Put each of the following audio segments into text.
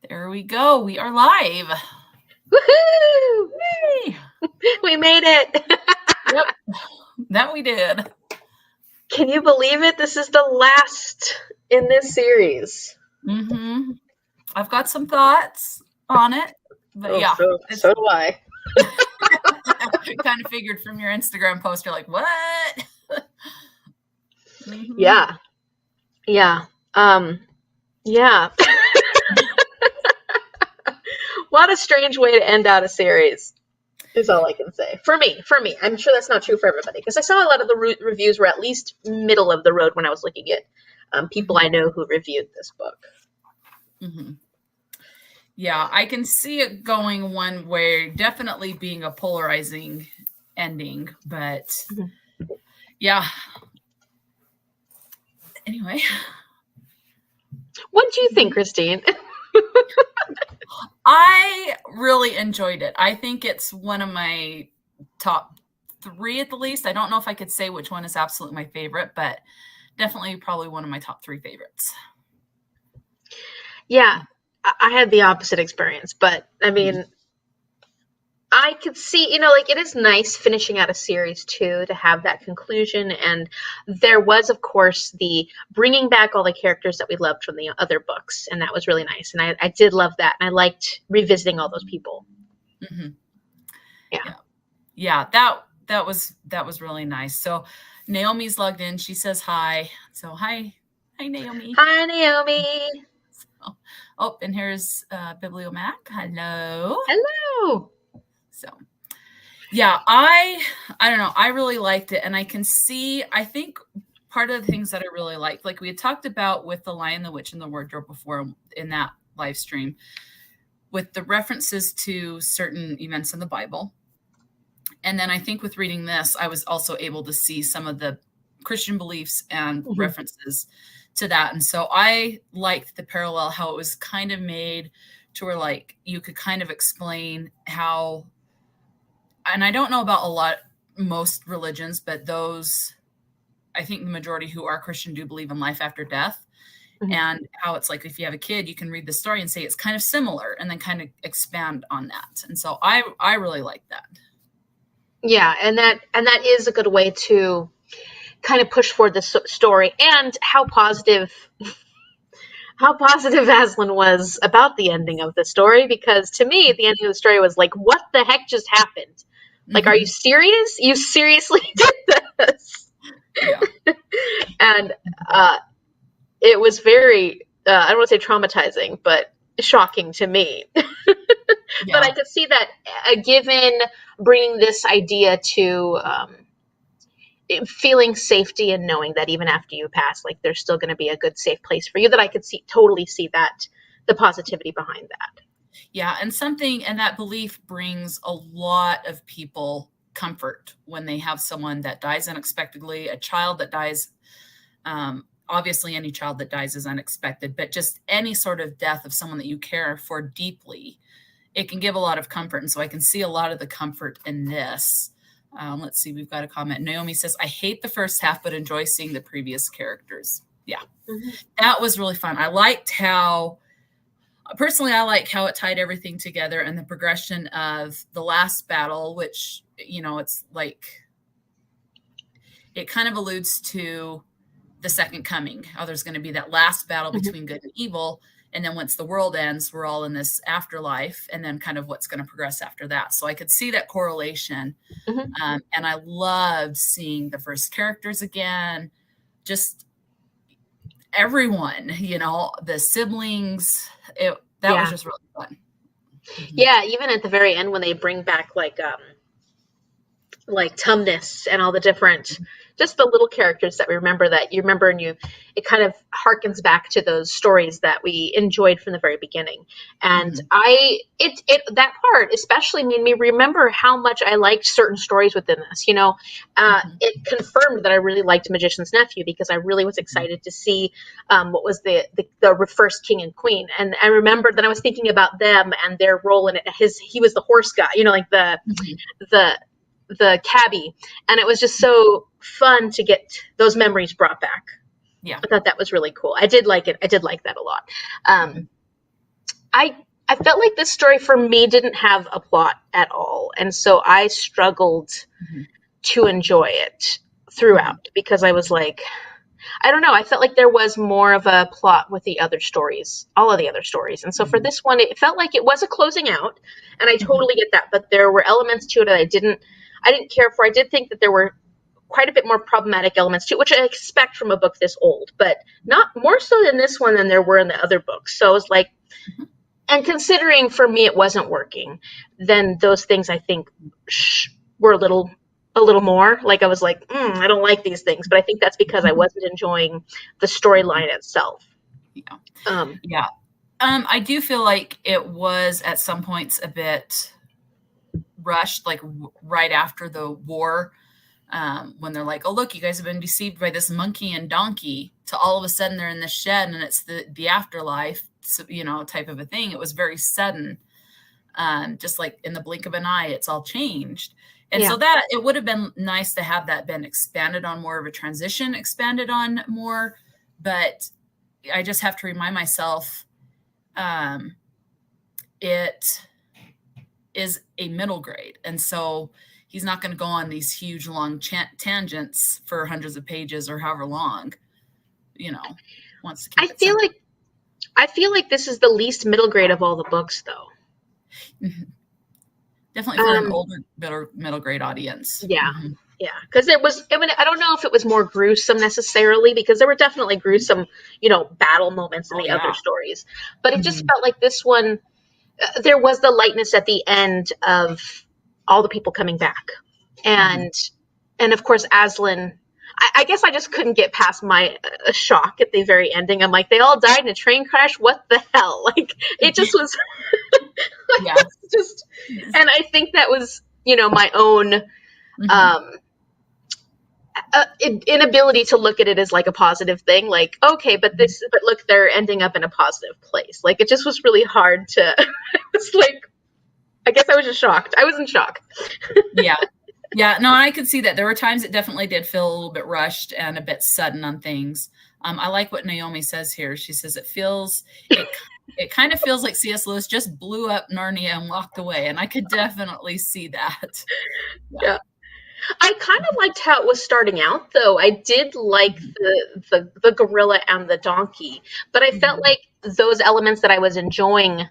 There we go. We are live. Woohoo! Yay! We made it. Yep, that we did. Can you believe it? This is the last in this series. Mm-hmm. I've got some thoughts on it, but yeah. So do I. Kind of figured from your Instagram post, you're like, what? Mm-hmm. Yeah. Yeah. What a strange way to end out a series is all I can say. For me. I'm sure that's not true for everybody, because I saw a lot of the reviews were at least middle of the road when I was looking at people I know who reviewed this book. Mm-hmm. Yeah, I can see it going one way, definitely being a polarizing ending, but yeah. Anyway. What do you think, Christine? I really enjoyed it. I think it's one of my top 3 at the least. I don't know if I could say which one is absolutely my favorite, but definitely probably one of my top 3 favorites. Yeah, I had the opposite experience, but I mean, I could see, like, it is nice finishing out a series too, to have that conclusion. And there was, of course, the bringing back all the characters that we loved from the other books. And that was really nice. And I did love that. And I liked revisiting all those people. Mm-hmm. Yeah. That was really nice. So Naomi's logged in. She says hi. So hi Naomi. Hi, Naomi. Oh, and here's Bibliomac. Hello. So, yeah, I don't know. I really liked it. And I can see, I think part of the things that I really liked, like we had talked about with The Lion, the Witch, and the Wardrobe before in that live stream, with the references to certain events in the Bible. And then I think with reading this, I was also able to see some of the Christian beliefs and references to that. And so I liked the parallel, how it was kind of made to where, like, you could kind of explain how, and I don't know about most religions, but those, I think the majority who are Christian do believe in life after death. And how it's like, if you have a kid, you can read the story and say it's kind of similar and then kind of expand on that. And so I really like that. Yeah. And that is a good way to kind of push forward the story, and how positive Aslan was about the ending of the story, because to me, the ending of the story was like, what the heck just happened? Like, are you serious? You seriously did this? Yeah. And it was very, I don't want to say traumatizing, but shocking to me. Yeah. But I could see that given bringing this idea to feeling safety and knowing that even after you pass, like, there's still going to be a good, safe place for you, that I could totally see that, the positivity behind that. Yeah. And that belief brings a lot of people comfort when they have someone that dies unexpectedly, a child that dies. Obviously, any child that dies is unexpected, but just any sort of death of someone that you care for deeply, it can give a lot of comfort. And so I can see a lot of the comfort in this. Let's see, we've got a comment. Naomi says, I hate the first half, but enjoy seeing the previous characters. Yeah, That was really fun. I like how it tied everything together, and the progression of the last battle, which, it's like, it kind of alludes to the second coming. Oh, there's going to be that last battle between good and evil. And then once the world ends, we're all in this afterlife, and then kind of what's going to progress after that. So I could see that correlation. And I loved seeing the first characters again, just everyone, the siblings. That was just really fun. Yeah. Even at the very end, when they bring back like Tumnus and all the different, just the little characters that we remember, that you remember, and it kind of harkens back to those stories that we enjoyed from the very beginning. And that part especially made me remember how much I liked certain stories within this. It confirmed that I really liked Magician's Nephew, because I really was excited to see what was the first king and queen. And I remember that I was thinking about them and their role in it. He was the horse guy, like the cabbie, and it was just so fun to get those memories brought back. Yeah, I thought that was really cool. I did like it. I did like that a lot. I felt like this story for me didn't have a plot at all, and so I struggled Mhm. to enjoy it Mhm. throughout because I was like, I don't know, I felt like there was more of a plot with the other stories, all of the other stories. And so for Mhm. this one, it felt like it was a closing out, and I Mhm. totally get that, but there were elements to it that I didn't care for. I did think that there were quite a bit more problematic elements to it, which I expect from a book this old, but not more so in this one than there were in the other books. So I was like, Mhm. and considering for me it wasn't working, then those things I think were a little more like I was like, I don't like these things, but I think that's because I Mhm. wasn't enjoying the storyline itself. Yeah. Um, Yeah. I do feel like it was at some points a bit rushed, like right after the war, when they're like, "Oh, look, you guys have been deceived by this monkey and donkey," to all of a sudden they're in the shed and it's the afterlife, so, type of a thing. It was very sudden, just like in the blink of an eye, it's all changed. And yeah, so that it would have been nice to have that been expanded on more of a transition, expanded on more, but I just have to remind myself, um, it is a middle grade. And so he's not going to go on these huge long tangents for hundreds of pages or however long, wants to I keep it feel simple. like I feel like this is the least middle grade of all the books, though. Mhm. Definitely for an Um, older middle grade audience. yeah, Mhm. yeah, because it was. I mean, I don't know if it was more gruesome necessarily, because there were definitely gruesome, battle moments in Oh the other yeah. stories, but it just Mhm. felt like this one there was the lightness at the end of all the people coming back, Mhm. and of course Aslan. I guess I just couldn't get past my shock at the very ending. I'm like, they all died in a train crash. What the hell? Like, it just was Yeah. just, and I think that was my own Mhm. um, inability to look at it as like a positive thing. Like, okay, Mhm. but look, they're ending up in a positive place. Like, it just was really hard to. It's like, I guess I was just shocked. I was in shock. Yeah. Yeah, no, I could see that. There were times it definitely did feel a little bit rushed and a bit sudden on things. I like what Naomi says here. She says it it kind of feels like C.S. Lewis just blew up Narnia and walked away, and I could definitely see that. Yeah. Yeah. I kind of liked how it was starting out, though. I did like Mhm. the gorilla and the donkey, but I felt Mhm. like those elements that I was enjoying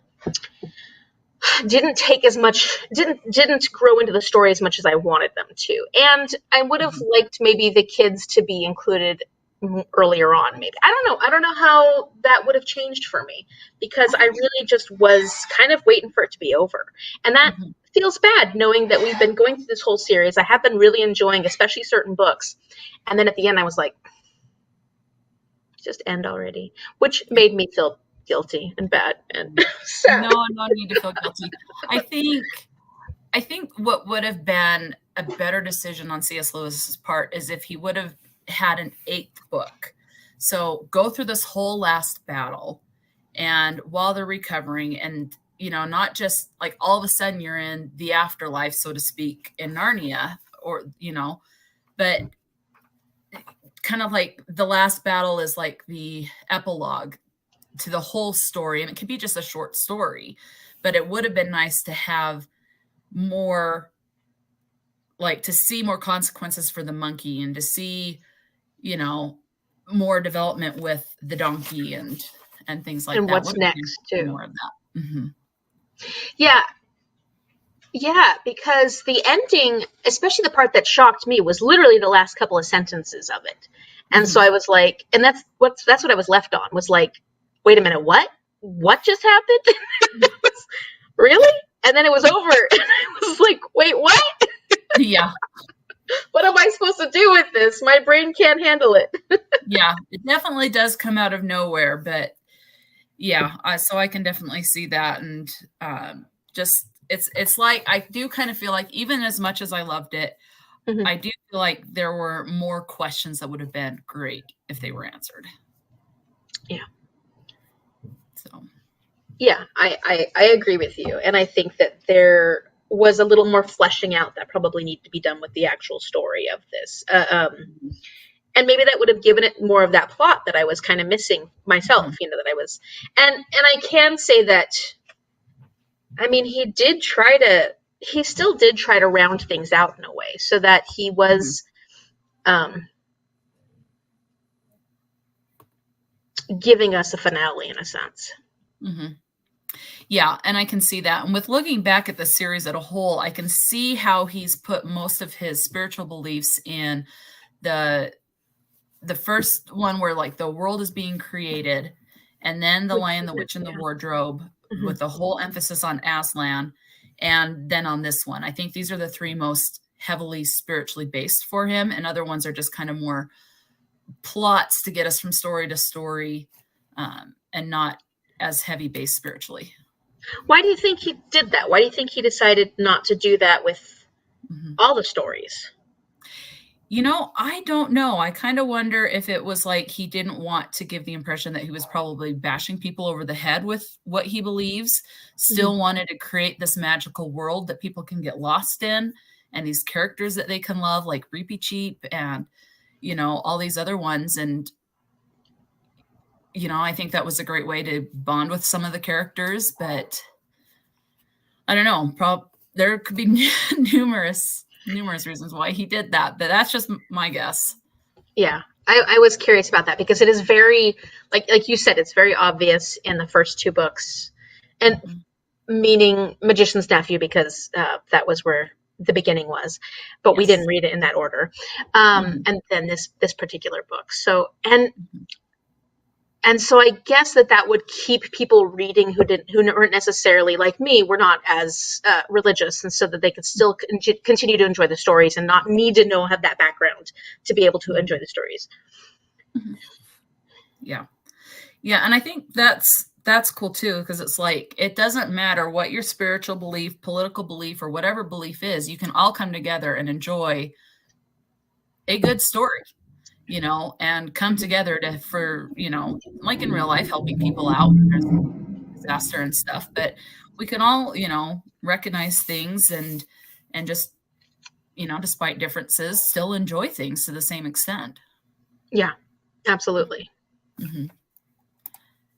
didn't take as much didn't grow into the story as much as I wanted them to. And I would have Mhm. liked maybe the kids to be included earlier on, maybe. I don't know how that would have changed for me, because I really just was kind of waiting for it to be over. And that Mhm. feels bad, knowing that we've been going through this whole series. I have been really enjoying especially certain books. And then at the end I was like, just end already, which made me feel guilty and bad and sad. No need to feel guilty. I think I think what would have been a better decision on C.S. Lewis's part is if he would have had an eighth book. So go through this whole last battle, and while they're recovering, and not just like all of a sudden you're in the afterlife, so to speak, in Narnia, or but kind of like the last battle is like the epilogue to the whole story, and it could be just a short story, but it would have been nice to have more, like to see more consequences for the monkey, and to see, you know, more development with the donkey, and things like And that. what's Would have been next too? more of that. Hmm. Yeah, yeah, because the ending, especially the part that shocked me, was literally the last couple of sentences of it. And so Hmm. I was like, and that's what I was left on, was like, wait a minute, what? What just happened? Really? And then it was over. And I was like, wait, what? Yeah, What am I supposed to do with this? My brain can't handle it. yeah, it definitely does come out of nowhere, but yeah, so I can definitely see that, and just it's like I do kind of feel like even as much as I loved it, Mhm. I do feel like there were more questions that would have been great if they were answered. Yeah. So. Yeah, I agree with you. And I think that there was a little more fleshing out that probably needed to be done with the actual story of this. And maybe that would have given it more of that plot that I was kind of missing myself, Mhm. that I was. And I can say that I mean, he still did try to round things out in a way so that he Mhm. was giving us a finale in a sense. Mhm. Yeah, and I can see that. And with looking back at the series as a whole, I can see how he's put most of his spiritual beliefs in the the first one where like the world is being created, and then the Which Lion, is the Witch, and the yeah. Wardrobe, Hmm. with the whole emphasis on Aslan, and then on this one. I think these are the three most heavily spiritually based for him, and other ones are just kind of more plots to get us from story to story, and not as heavy based spiritually. Why do you think he did that? Why do you think he decided not to do that with Mhm. all the stories? I don't know. I kind of wonder if it was like he didn't want to give the impression that he was probably bashing people over the head with what he believes, Hmm. still wanted to create this magical world that people can get lost in, and these characters that they can love, like Reapy Cheap and, all these other ones. And, I think that was a great way to bond with some of the characters, but I don't know. There could be numerous reasons why he did that, but that's just my guess. Yeah, I was curious about that because it is very, like you said, it's very obvious in the first two books, and Mhm. meaning Magician's Nephew because that was where the beginning was, but we didn't Yes. read it in that order. Mhm. And then this particular book. So Mhm. and so I guess that would keep people reading who weren't necessarily like me, were not as religious, and so that they could still continue to enjoy the stories and not need to have that background to be able to enjoy Mhm. the stories. Mhm. Yeah. Yeah, and I think that's cool too, because it's like it doesn't matter what your spiritual belief, political belief, or whatever belief is, you can all come together and enjoy a good story, and come Mhm. together like in real life, helping people out when there's disaster and stuff. But we can all, recognize things and just, despite differences, still enjoy things to the same extent. Yeah, absolutely. Mhm.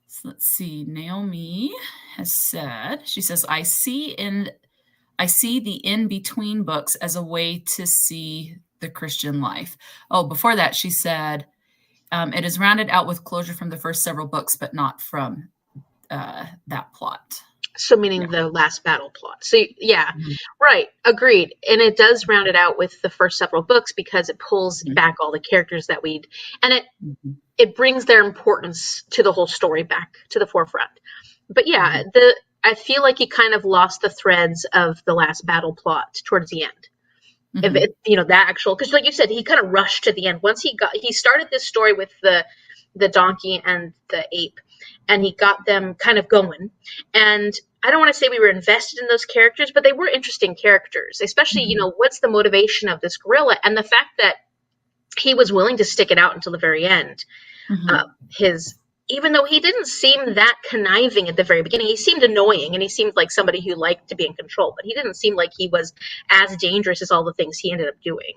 So let's see. Naomi has said, she says, I see the in between books as a way to see the Christian life. Oh, before that, she said, it is rounded out with closure from the first several books, but not from that plot. So Yeah. meaning the last battle plot. So yeah, Mhm. right, agreed. And it does round it out with the first several books because it pulls Mhm. back all the characters that and Mhm. it brings their importance to the whole story back to the forefront. But yeah, Mhm. I feel like he kind of lost the threads of the last battle plot towards the end. If Mhm. it, that actual, because like you said, he kind of rushed to the end. Once he started this story with the donkey and the ape, and he got them kind of going. And I don't want to say we were invested in those characters, but they were interesting characters, especially Mhm. what's the motivation of this gorilla and the fact that he was willing to stick it out until the very end. Mhm. His Even though he didn't seem that conniving at the very beginning, he seemed annoying and he seemed like somebody who liked to be in control, but he didn't seem like he was as dangerous as all the things he ended up doing.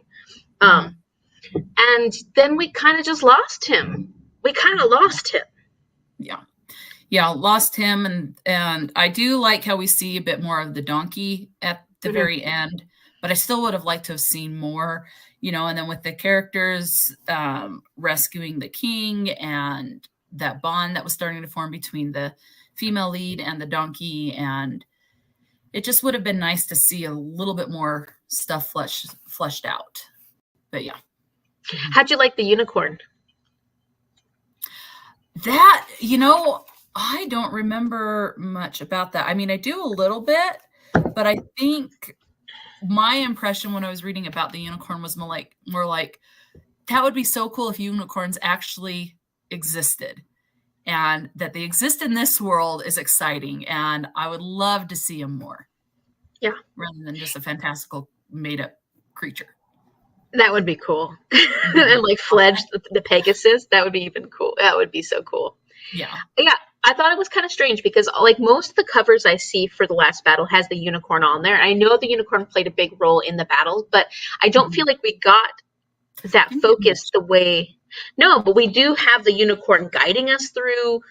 Um, Mhm. and then we kind of just lost him. We kind of lost him. Yeah. Yeah, lost him, and I do like how we see a bit more of the donkey at the Mhm. very end, but I still would have liked to have seen more, and then with the characters rescuing the king and that bond that was starting to form between the female lead and the donkey, and it just would have been nice to see a little bit more stuff fleshed out. But yeah. Mhm. How'd you like the unicorn? That, I don't remember much about that. I mean, I do a little bit, but I think my impression when I was reading about the unicorn was more like that would be so cool if unicorns actually existed, and that they exist in this world is exciting, and I would love to see them more Yeah, rather than just a fantastical made up creature. that would be cool. And Mhm. like Fledge, the Pegasus, that would be even cool. That would be so cool. Yeah. Yeah, I thought it was kind of strange because like most of the covers I see for the last battle has the unicorn on there. I know the unicorn played a big role in the battle, but I don't feel Mhm. like we got that Didn't get focus much. the way. No, but we do have the unicorn guiding us through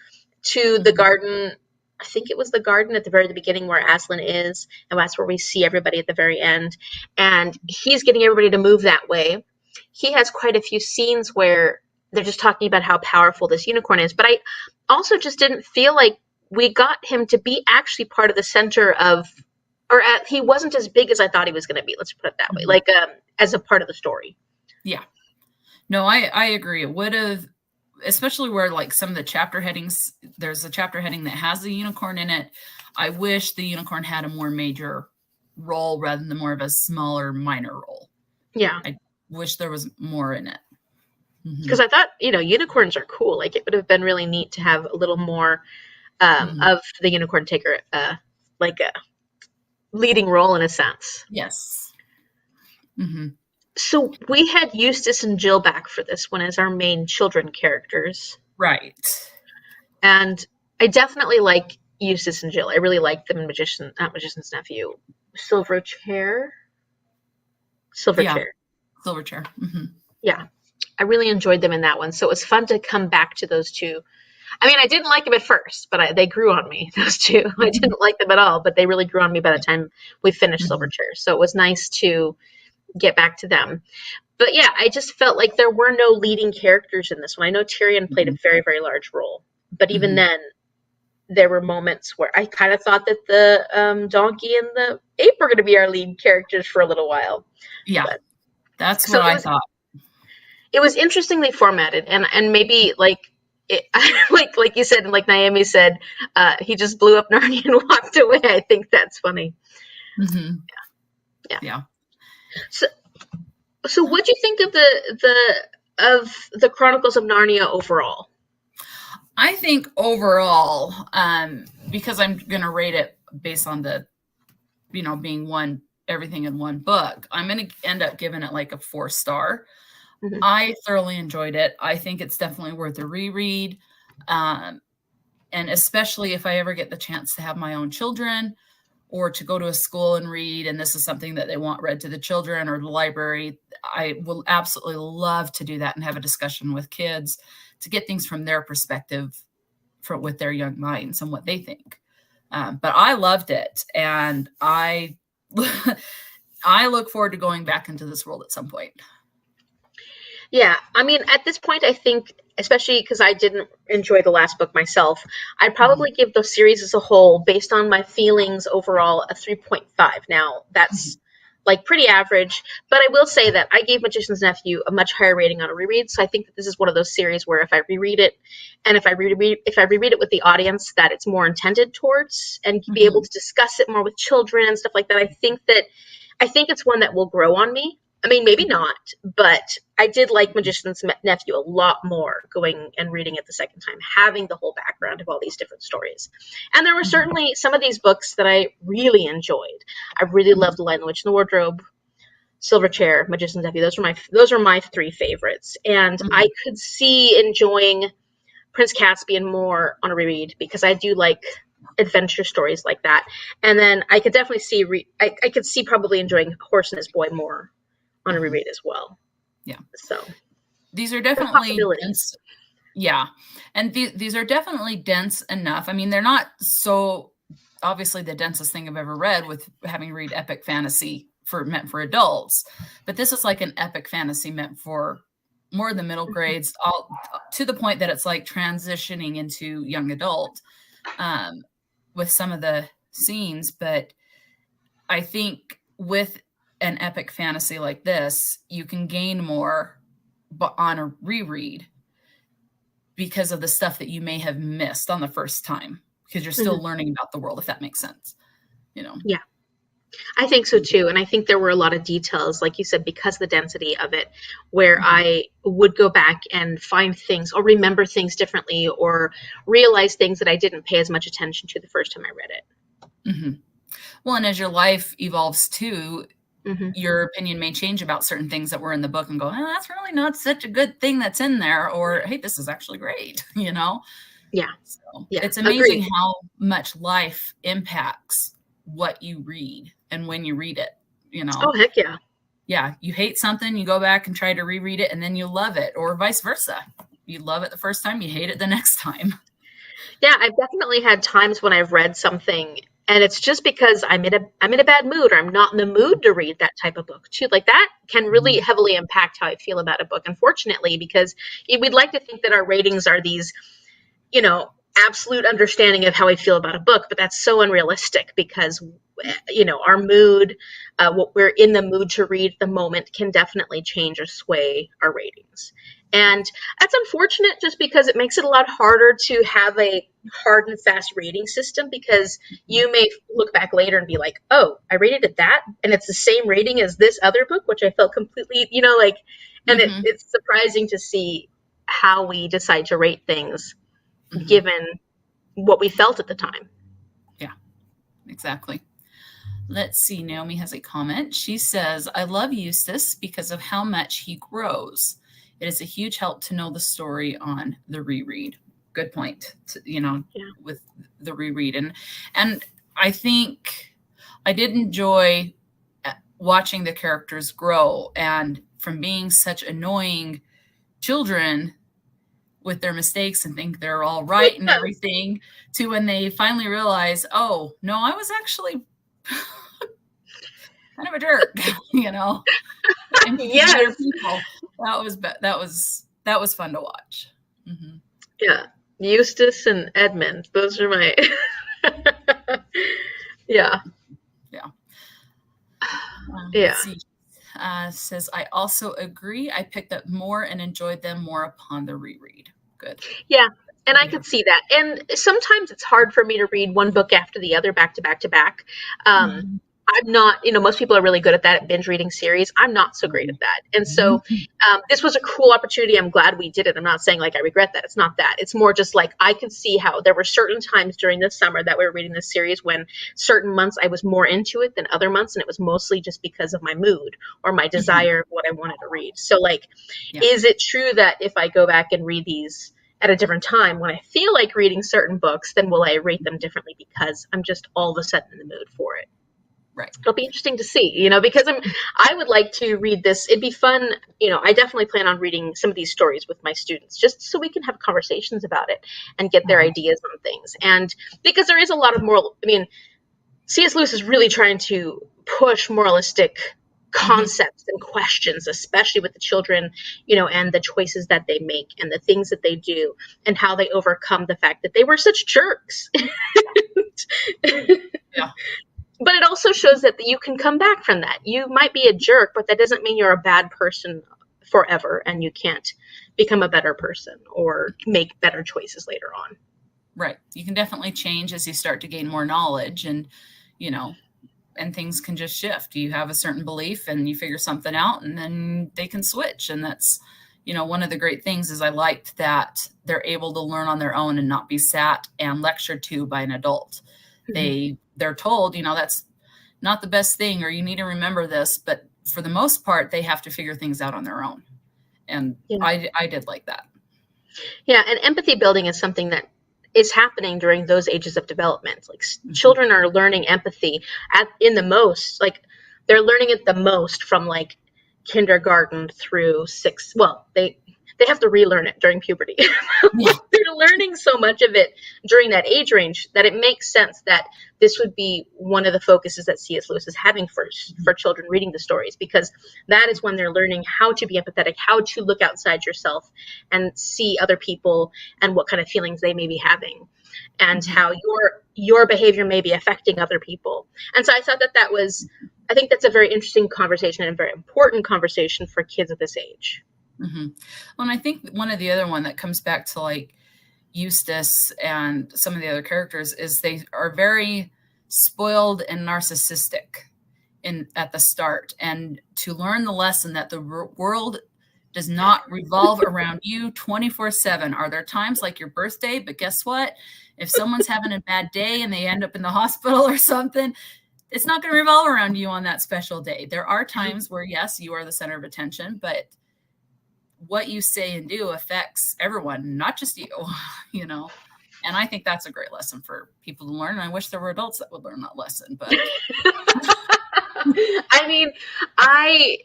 to the Mhm. garden. I think it was the garden at the very beginning where Aslan is, and that's where we see everybody at the very end. And he's getting everybody to move that way. He has quite a few scenes where they're just talking about how powerful this unicorn is. But I also just didn't feel like we got him to be actually part of the center of, or he wasn't as big as I thought he was going to be. Let's put it that way, like as a part of the story. Yeah. No, I agree. It would have, especially where like some of the chapter headings, there's a chapter heading that has the unicorn in it. I wish the unicorn had a more major role rather than more of a smaller minor role. Yeah. I wish there was more in it. Because I thought, unicorns are cool. Like it would have been really neat to have a little more of the unicorn taker, like a leading role in a sense. Yes. So we had Eustace and Jill back for this one as our main children characters. Right. And I definitely like Eustace and Jill. I really like them in not Magician's Nephew. Silverchair. Silverchair. Yeah. I really enjoyed them in that one. So it was fun to come back to those two. I mean, I didn't like them at first, but they grew on me, those two. I didn't like them at all, but they really grew on me by the time we finished Silverchair. So it was nice to get back to them. But yeah, I just felt like there were no leading characters in this one. I know Tyrion played a very, very large role, but even then, there were moments where I kind of thought that the donkey and the ape were going to be our lead characters for a little while. Yeah, that's what I thought. It was interestingly formatted, and maybe like you said, and like Naomi said, he just blew up Narnia and walked away. I think that's funny. Yeah. So what do you think of the Chronicles of Narnia overall? I think overall, because I'm going to rate it based on the, being everything in one book, I'm going to end up giving it like a 4-star. I thoroughly enjoyed it. I think it's definitely worth a reread. And especially if I ever get the chance to have my own children or to go to a school and read, and this is something that they want read to the children or the library, I will absolutely love to do that and have a discussion with kids to get things from their perspective with their young minds and what they think. But I loved it. And I look forward to going back into this world at some point. Yeah, I mean, at this point, I think, especially because I didn't enjoy the last book myself, I'd probably give the series as a whole, based on my feelings overall, a 3.5. Now, that's like pretty average, but I will say that I gave Magician's Nephew a much higher rating on a reread, so I think that this is one of those series where if I reread it, and if I reread it with the audience that it's more intended towards, and be able to discuss it more with children and stuff like that, I think it's one that will grow on me. I mean, maybe not, but I did like Magician's Nephew a lot more going and reading it the second time, having the whole background of all these different stories. And there were certainly some of these books that I really enjoyed. I really loved The Lion, the Witch, and the Wardrobe, Silverchair, Magician's Nephew. Those are my 3 favorites. And I could see enjoying Prince Caspian more on a reread because I do like adventure stories like that. And then I could definitely see I could see probably enjoying Horse and His Boy more on a reread as well. Yeah. So these are definitely dense. Yeah. And these are definitely dense enough. I mean, they're not so obviously the densest thing I've ever read with having read epic fantasy meant for adults, but this is like an epic fantasy meant for more the middle grades, all to the point that it's like transitioning into young adult with some of the scenes. But I think with an epic fantasy like this, you can gain more on a reread because of the stuff that you may have missed on the first time, because you're still learning about the world, if that makes sense. Yeah, I think so too. And I think there were a lot of details, like you said, because of the density of it, where I would go back and find things or remember things differently or realize things that I didn't pay as much attention to the first time I read it. Well, and as your life evolves too, your opinion may change about certain things that were in the book and go, that's really not such a good thing that's in there. Or, hey, this is actually great, Yeah. So it's amazing how much life impacts what you read and when you read it, Oh, heck yeah. Yeah. You hate something, you go back and try to reread it and then you love it, or vice versa. You love it the first time, you hate it the next time. Yeah, I've definitely had times when I've read something and it's just because I'm in a bad mood or I'm not in the mood to read that type of book too. Like that can really Mhm. heavily impact how I feel about a book, unfortunately, because we'd like to think that our ratings are these, you know, absolute understanding of how I feel about a book, but that's so unrealistic because our mood, what we're in the mood to read at the moment can definitely change or sway our ratings. And that's unfortunate just because it makes it a lot harder to have a hard and fast rating system because Mhm. you may look back later and be like, oh, I rated it that and it's the same rating as this other book, which I felt completely, like, and Mhm. it's surprising to see how we decide to rate things Mhm. given what we felt at the time. Yeah, exactly. Let's see. Naomi has a comment. She says, I love Eustace because of how much he grows. It is a huge help to know the story on the reread. Good point. Yeah. With the reread. And I think I did enjoy watching the characters grow and from being such annoying children with their mistakes and think they're all right and everything to when they finally realize, oh, no, I was actually kind of a jerk, and to better Yes. people. That was fun to watch. Hmm. Yeah. Eustace and Edmund. Those are my Yeah. Yeah. Yeah. Let's see. Says I also agree. I picked up more and enjoyed them more upon the reread. Good. Yeah. And Good I to hear. could see that. And sometimes it's hard for me to read one book after the other back to back to back. Um, Mhm. I'm not, most people are really good at that, at binge reading series. I'm not so great at that. And so Mhm. this was a cool opportunity. I'm glad we did it. I'm not saying like I regret that. It's not that. It's more just like I could see how there were certain times during this summer that we were reading this series when certain months I was more into it than other months. And it was mostly just because of my mood or my Mhm. desire of what I wanted to read. So, like, Yeah. is it true that if I go back and read these at a different time when I feel like reading certain books, then will I rate them differently because I'm just all of a sudden in the mood for it? Right. It'll be interesting to see, because I would like to read this. It'd be fun. I definitely plan on reading some of these stories with my students just so we can have conversations about it and get their Uh-huh. ideas on things. And because there is a lot of moral, C.S. Lewis is really trying to push moralistic Mhm. concepts and questions, especially with the children, and the choices that they make and the things that they do and how they overcome the fact that they were such jerks. Yeah. But it also shows that you can come back from that. You might be a jerk, but that doesn't mean you're a bad person forever and you can't become a better person or make better choices later on. Right. You can definitely change as you start to gain more knowledge you know, and things can just shift. You have a certain belief and you figure something out and then they can switch. And that's, one of the great things is I liked that they're able to learn on their own and not be sat and lectured to by an adult. Mm-hmm. They're told, that's not the best thing, or you need to remember this, but for the most part, they have to figure things out on their own. And Yeah. I did like that. Yeah. And empathy building is something that is happening during those ages of development. Like Mhm. children are learning empathy in the most, like they're learning it the most from like kindergarten through six. Well, they have to relearn it during puberty. Yeah. They're learning so much of it during that age range that it makes sense that this would be one of the focuses that C.S. Lewis is having for children reading the stories, because that is when they're learning how to be empathetic, how to look outside yourself and see other people and what kind of feelings they may be having and Mhm. how your behavior may be affecting other people. And so I thought that was, I think that's a very interesting conversation and a very important conversation for kids at this age. Hmm. Well, and I think one of the other one that comes back to like Eustace and some of the other characters is they are very spoiled and narcissistic in at the start, and to learn the lesson that the world does not revolve around you 24/7. Are there times like your birthday, but guess what? If someone's having a bad day and they end up in the hospital or something, it's not going to revolve around you on that special day. There are times where yes, you are the center of attention, but what you say and do affects everyone, not just you, you know. And I think that's a great lesson for people to learn. And I wish there were adults that would learn that lesson, but I mean, I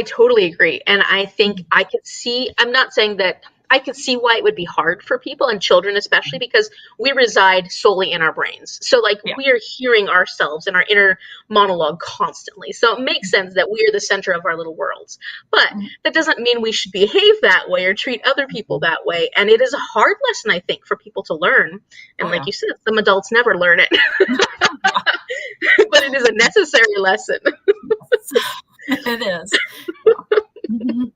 totally agree. And I think I could see, I'm not saying that I could see why it would be hard for people and children, especially because we reside solely in our brains. So, like, Yeah. we are hearing ourselves and our inner monologue constantly. So, it makes sense that we are the center of our little worlds. But that doesn't mean we should behave that way or treat other people that way. And it is a hard lesson, I think, for people to learn. And, Oh, like yeah. you said, some adults never learn it, but it is a necessary lesson. It is. Yeah. Mhm.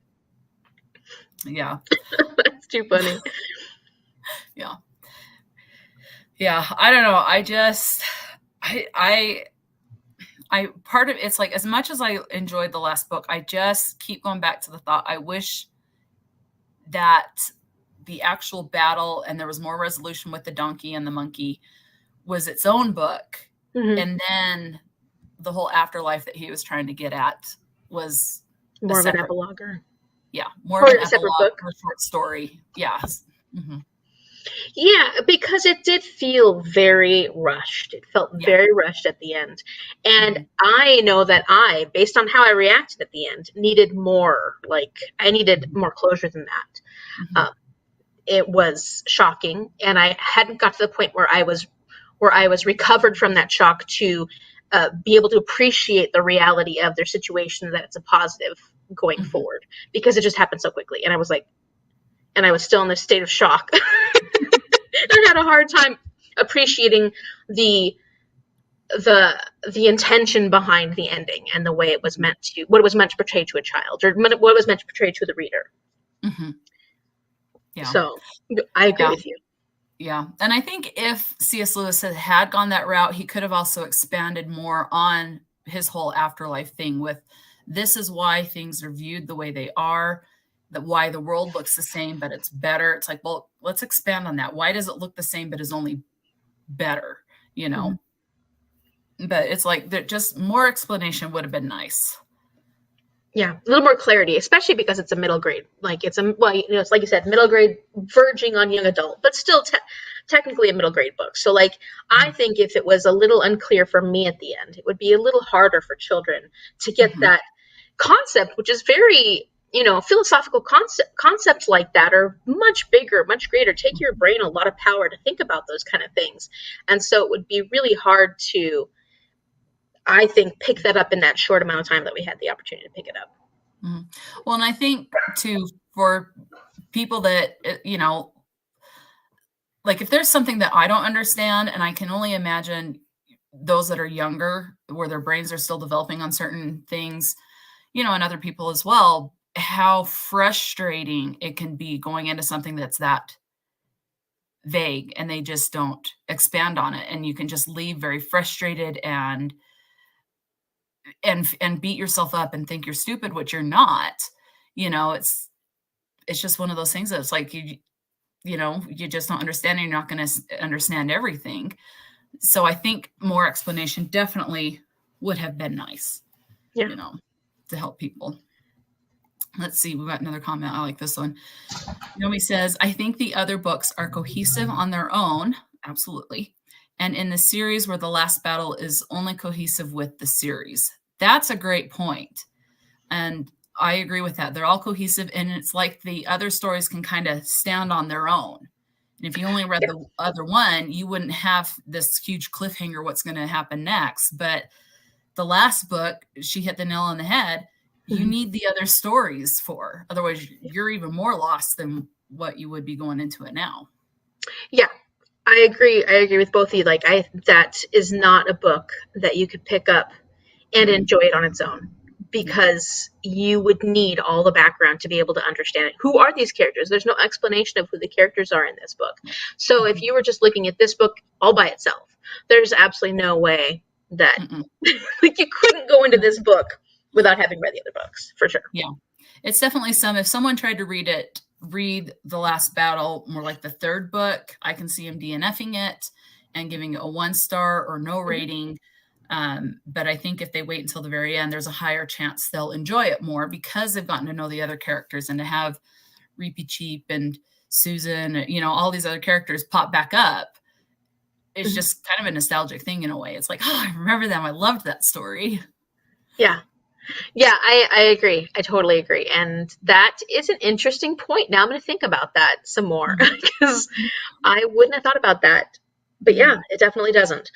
Yeah. That's too funny. Yeah. Yeah. I don't know. I part of it's like, as much as I enjoyed the last book, I just keep going back to the thought. I wish that the actual battle and there was more resolution with the donkey and the monkey was its own book. Mm-hmm. And then the whole afterlife that he was trying to get at was More of an separate, epilogue. yeah, more Or of an a separate epilogue book. or a short story. Yes. Mm-hmm. Yeah, because it did feel very rushed. It felt Yeah. very rushed at the end. And Mm-hmm. I know that I, based on how I reacted at the end, needed more. Like, I needed more closure than that. Mm-hmm. It was shocking, and I hadn't got to the point where I was recovered from that shock to be able to appreciate the reality of their situation, that it's a positive going Mm-hmm. forward, because it just happened so quickly. And I was like, and I was still in this state of shock. I had a hard time appreciating the the intention behind the ending and the way it was meant to, what it was meant to portray to a child, or what it was meant to portray to the reader. Mm-hmm. Yeah. So I agree Yeah. with you. Yeah. And I think if C.S. Lewis had gone that route, he could have also expanded more on his whole afterlife thing with, this is why things are viewed the way they are, that why the world looks the same, but it's better. It's like, well, let's expand on that. Why does it look the same, but is only better, you know? Mm-hmm. But it's like, that just more explanation would have been nice. Yeah, a little more clarity, especially because it's a middle grade. Like, it's a, well, it's like you said, middle grade verging on young adult, but still technically a middle grade book. So, like, I think if it was a little unclear for me at the end, it would be a little harder for children to get Mm-hmm. that concept, which is very, philosophical concepts like that are much bigger, much greater, take your brain a lot of power to think about those kind of things. And so it would be really hard to, I think, pick that up in that short amount of time that we had the opportunity to pick it up. Mm-hmm. Well, and I think too, for people that, like, if there's something that I don't understand, and I can only imagine those that are younger, where their brains are still developing on certain things, and other people as well, how frustrating it can be going into something that's that vague and they just don't expand on it. And you can just leave very frustrated and beat yourself up and think you're stupid, which you're not. It's just one of those things that it's like, you just don't understand, and you're not going to understand everything. So I think more explanation definitely would have been nice, Yeah. To help people. Let's see. We've got another comment. I like this one. Naomi says, I think the other books are cohesive on their own. Absolutely. And in the series where the last battle is only cohesive with the series. That's a great point. And I agree with that. They're all cohesive, and it's like the other stories can kind of stand on their own. And if you only read the other one, you wouldn't have this huge cliffhanger, what's going to happen next. But the last book, she hit the nail on the head. You need the other stories for, otherwise you're even more lost than what you would be going into it now. Yeah, I agree. I agree with both of you. Like, that is not a book that you could pick up and enjoy it on its own, because you would need all the background to be able to understand it. Who are these characters? There's no explanation of who the characters are in this book. So if you were just looking at this book all by itself, there's absolutely no way that like, you couldn't go into this book without having read the other books, for sure. Yeah. It's definitely if someone tried to read The Last Battle, more like the third book, I can see him DNFing it and giving it a 1-star or no rating. But I think if they wait until the very end, there's a higher chance they'll enjoy it more, because they've gotten to know the other characters, and to have Reapy Cheap and Susan, all these other characters pop back up. It's just kind of a nostalgic thing in a way. It's like, oh, I remember them. I loved that story. Yeah. Yeah, I agree. I totally agree. And that is an interesting point. Now I'm going to think about that some more because I wouldn't have thought about that. But yeah, Mhm. it definitely doesn't.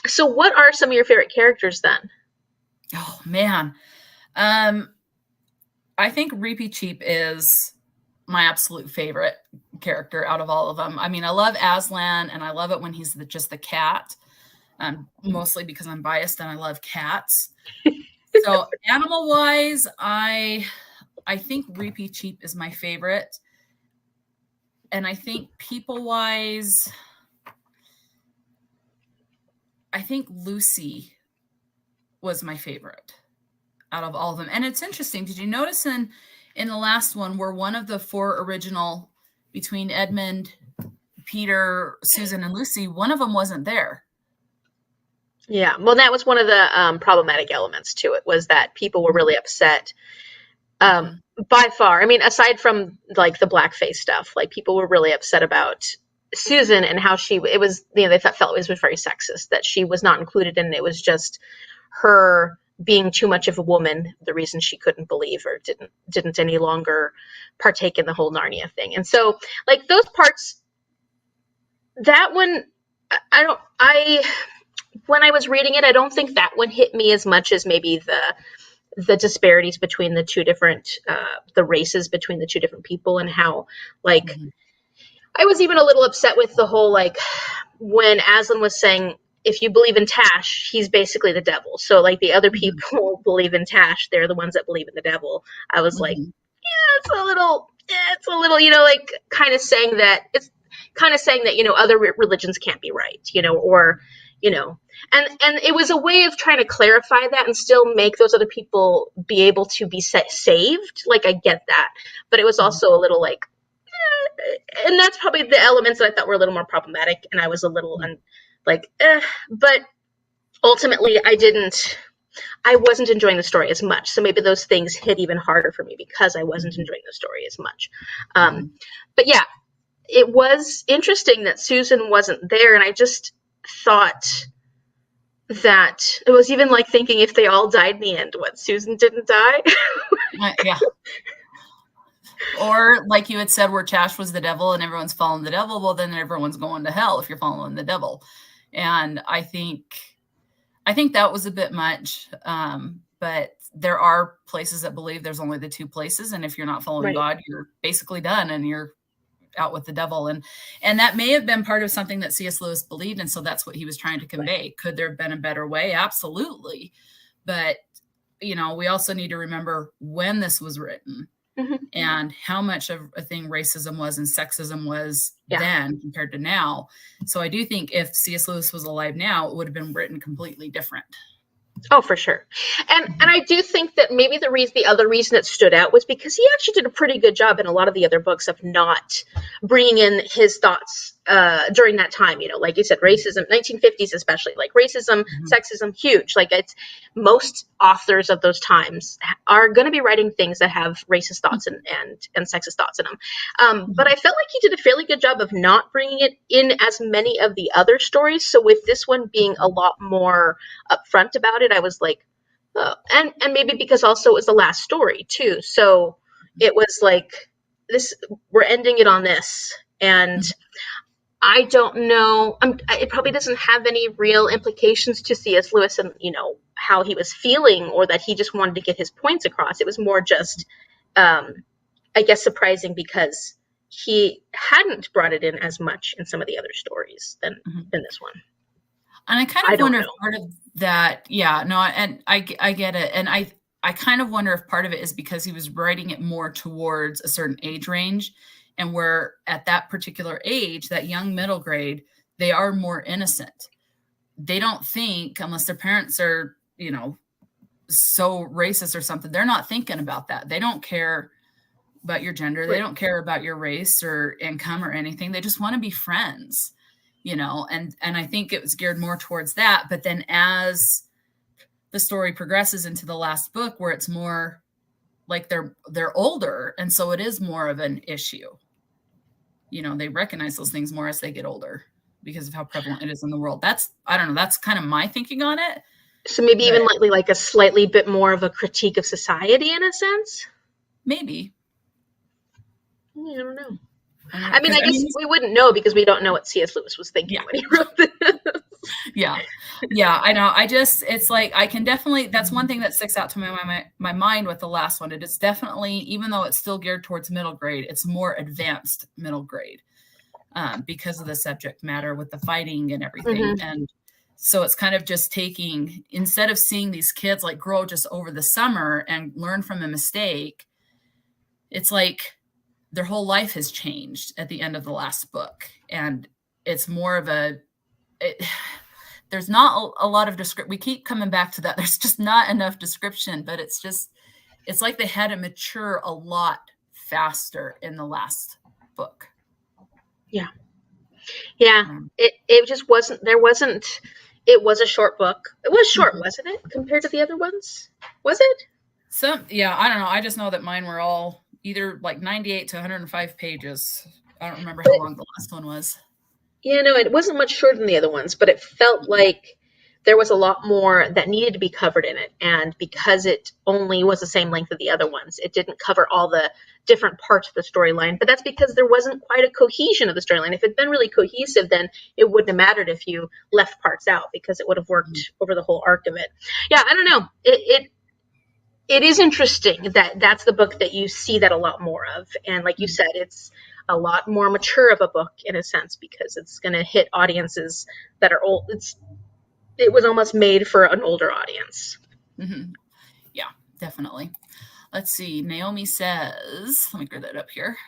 So what are some of your favorite characters then? Oh man. Um, I think Reapy Cheap is my absolute favorite character out of all of them. I mean, I love Aslan and I love it when he's just the cat, mostly because I'm biased and I love cats. So animal wise, I think Reapy Cheap is my favorite. And I think people wise, I think Lucy was my favorite out of all of them. And it's interesting. Did you notice in the last one where one of the four original between Edmund, Peter, Susan, and Lucy, one of them wasn't there. Yeah, well, that was one of the problematic elements to it was that people were really upset. Um, Mm-hmm. by far, I mean, aside from like the blackface stuff, like people were really upset about Susan and how she it was. You know, they felt it was very sexist that she was not included, and it was just her being too much of a woman. The reason she couldn't believe or didn't any longer partake in the whole Narnia thing, and so like those parts, that one, I don't I when I was reading it, I don't think that one hit me as much as maybe the disparities between the two different the races between the two different people and how like Mm-hmm. I was even a little upset with the whole like when Aslan was saying if you believe in Tash, he's basically the devil. So like the other people believe in Tash, they're the ones that believe in the devil. I was like, Mm-hmm. it's a little, yeah, it's a little, like kind of saying that it's kind of saying that other religions can't be right, or you know, and it was a way of trying to clarify that and still make those other people be able to be saved. Like I get that, but it was also a little like, and that's probably the elements that I thought were a little more problematic, and I was a little like, but ultimately I wasn't enjoying the story as much. So maybe those things hit even harder for me because I wasn't Mm-hmm. enjoying the story as much. Mm-hmm. But yeah, it was interesting that Susan wasn't there, and I just thought that it was even like thinking if they all died in the end, what Susan didn't die. Yeah. Or like you had said, where Tash was the devil and everyone's following the devil, well, then everyone's going to hell if you're following the devil. And I think that was a bit much. But there are places that believe there's only the two places, and if you're not following Right. God, you're basically done, and you're out with the devil. And that may have been part of something that C.S. Lewis believed, and so that's what he was trying to convey. Could there have been a better way? Absolutely. But we also need to remember when this was written Mm-hmm. and how much of a thing racism was and sexism was Yeah. then compared to now. So I do think if C.S. Lewis was alive now, it would have been written completely different. Oh, for sure. And I do think that maybe the other reason it stood out was because he actually did a pretty good job in a lot of the other books of not bringing in his thoughts during that time. Like you said, racism, 1950s especially, like racism, Mhm. sexism, huge. Like it's most authors of those times are going to be writing things that have racist thoughts and sexist thoughts in them. But I felt like he did a fairly good job of not bringing it in as many of the other stories. So with this one being a lot more upfront about it, I was like, oh, and maybe because also it was the last story too, so it was like this, we're ending it on this, and I don't know. It probably doesn't have any real implications to C.S. Lewis and how he was feeling, or that he just wanted to get his points across. It was more just, um, I guess, surprising because he hadn't brought it in as much in some of the other stories than this one. And I kind I of don't wonder if know. part of that, yeah, no, and I get it. And I kind of wonder if part of it is because he was writing it more towards a certain age range, and where at that particular age, that young middle grade, they are more innocent. They don't think unless their parents are, so racist or something, they're not thinking about that. They don't care about your gender. They Right. don't care about your race or income or anything. They just want to be friends, and I think it was geared more towards that. But then as the story progresses into the last book, where it's more like they're older, and so it is more of an issue. They recognize those things more as they get older because of how prevalent it is in the world. I don't know, that's kind of my thinking on it. So maybe even But like a slightly bit more of a critique of society in a sense. maybe, I don't know. I don't know, I mean, because I I mean, guess we wouldn't know because we don't know what C.S. Lewis was thinking yeah, when he wrote this. yeah, yeah. I know. I just, it's like I can definitely. That's one thing that sticks out to my mind with the last one. It is definitely, even though it's still geared towards middle grade, it's more advanced middle grade because of the subject matter with the fighting and everything. Mm-hmm. And so it's kind of just taking, instead of seeing these kids like grow just over the summer and learn from a mistake, it's like their whole life has changed at the end of the last book. And it's more of it, there's not a lot of description. We keep coming back to that. There's just not enough description, but it's like they had to mature a lot faster in the last book. Yeah. Yeah. It just wasn't, there wasn't, it was a short book. It was short, Mhm. wasn't it, compared to the other ones? Was it? Yeah, I don't know. I just know that mine were all either like 98 to 105 pages. I don't remember But how long the last one was. yeah, no, it wasn't much shorter than the other ones, but it felt like there was a lot more that needed to be covered in it. And because it only was the same length of the other ones, it didn't cover all the different parts of the storyline. But that's because there wasn't quite a cohesion of the storyline. If it had been really cohesive, then it wouldn't have mattered if you left parts out because it would have worked Mhm. over the whole arc of it. Yeah, I don't know. It is interesting that that's the book that you see that a lot more of. And like you said, it's a lot more mature of a book in a sense because it's going to hit audiences that are old. It was almost made for an older audience. Mhm. Yeah, definitely. Let's see. Naomi says, let me get that up here.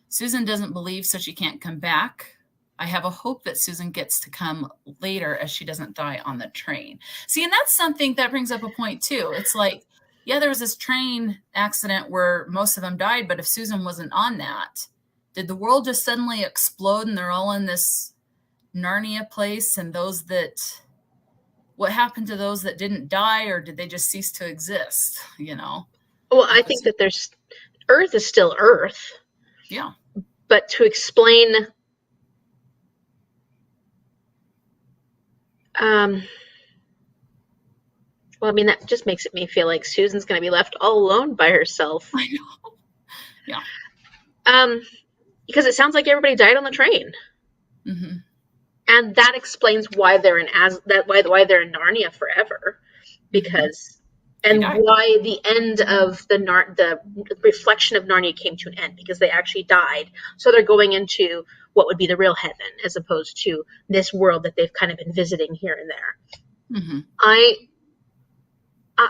Susan doesn't believe, so she can't come back. I have a hope that Susan gets to come later as she doesn't die on the train. See, and that's something that brings up a point too. It's like, yeah, there was this train accident where most of them died, but if Susan wasn't on that, did the world just suddenly explode and they're all in this Narnia place? And those that, what happened to those that didn't die, or did they just cease to exist? You know, Well, I because, think that there's Earth is still Earth, yeah. but to explain, um, well, I mean that just makes it me feel like Susan's going to be left all alone by herself. I know. Yeah. Um, because it sounds like everybody died on the train. Mm-hmm. And that explains why they're in as that why they're in Narnia forever, Mm-hmm. because They and died. why the end of the reflection of Narnia came to an end because they actually died. So they're going into what would be the real heaven as opposed to this world that they've kind of been visiting here and there. Mm-hmm. I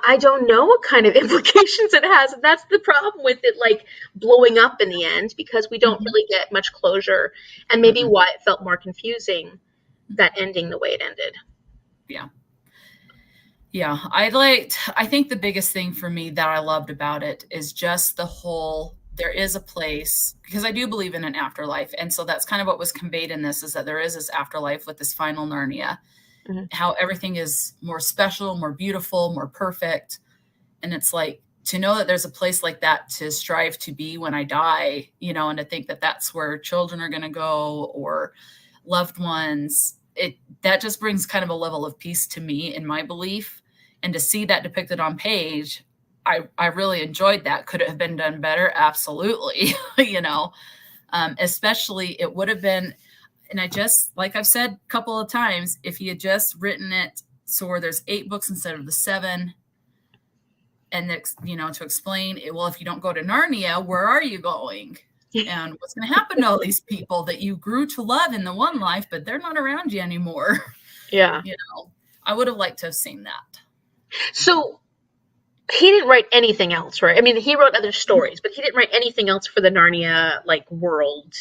I don't know what kind of implications it has, and that's the problem with it, like blowing up in the end because we don't Mm-hmm. really get much closure, and maybe Mm-mm. why it felt more confusing that ending the way it ended. Yeah. Yeah. I think the biggest thing for me that I loved about it is just the whole, there is a place, because I do believe in an afterlife. And so that's kind of what was conveyed in this, is that there is this afterlife with this final Narnia, Mm-hmm. how everything is more special, more beautiful, more perfect. And it's like, to know that there's a place like that to strive to be when I die, you know, and to think that that's where children are going to go or loved ones, that just brings kind of a level of peace to me in my belief. And to see that depicted on page, I really enjoyed that. Could it have been done better? Absolutely. You know, especially it would have been, and I just, like I've said a couple of times, if he had just written it so where there's 8 books instead of the 7, and you know, to explain it, well, if you don't go to Narnia, where are you going? And what's going to happen to all these people that you grew to love in the one life, but they're not around you anymore? Yeah. You know, I would have liked to have seen that. So he didn't write anything else, right? I mean, he wrote other stories, but he didn't write anything else for the Narnia like world.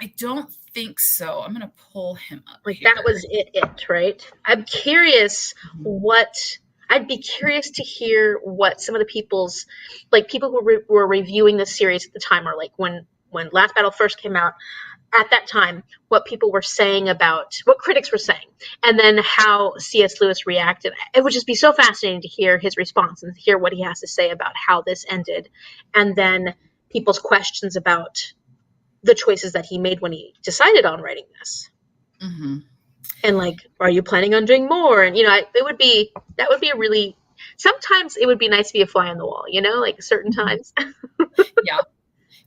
I don't think so. I'm going to pull him up Like that here. was it, right? I'm curious Mhm. what I'd be curious to hear what some of the people's like people who were reviewing the series at the time or like when Last Battle first came out at that time what people were saying about what critics were saying and then how C.S. Lewis reacted. It would just be so fascinating to hear his response and hear what he has to say about how this ended and then people's questions about the choices that he made when he decided on writing this. Mm-hmm. And like, are you planning on doing more? And that would be a really, sometimes it would be nice to be a fly on the wall, like certain Mhm. times. Yeah.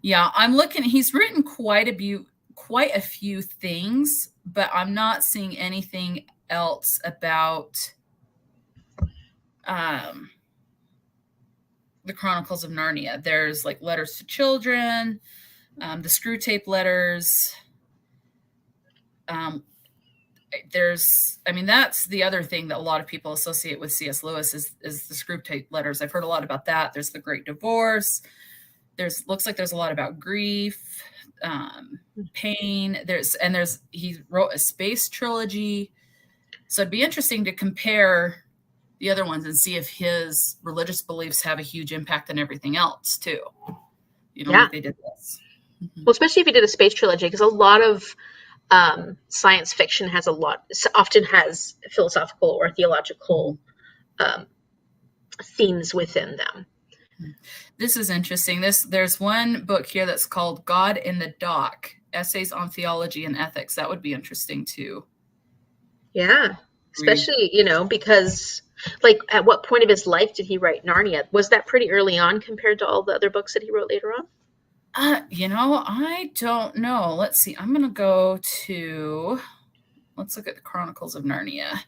Yeah, I'm looking. He's written quite a few things, but I'm not seeing anything else about um, the Chronicles of Narnia. There's like letters to children, the screw tape letters. Um, I mean, that's the other thing that a lot of people associate with C.S. Lewis is the screw tape letters. I've heard a lot about that. There's the Great Divorce. Looks like there's a lot about grief, pain. He wrote a space trilogy. So it'd be interesting to compare the other ones and see if his religious beliefs have a huge impact on everything else too. Yeah. Like they did this. Well, especially if you did a space trilogy, because a lot of science fiction often has philosophical or theological um, themes within them. This is interesting. There's one book here that's called God in the Dock: Essays on Theology and Ethics. That would be interesting too. Yeah. Read. Especially, because like at what point of his life did he write Narnia? Was that pretty early on compared to all the other books that he wrote later on? I don't know. Let's see. I'm gonna go to. Let's look at the Chronicles of Narnia.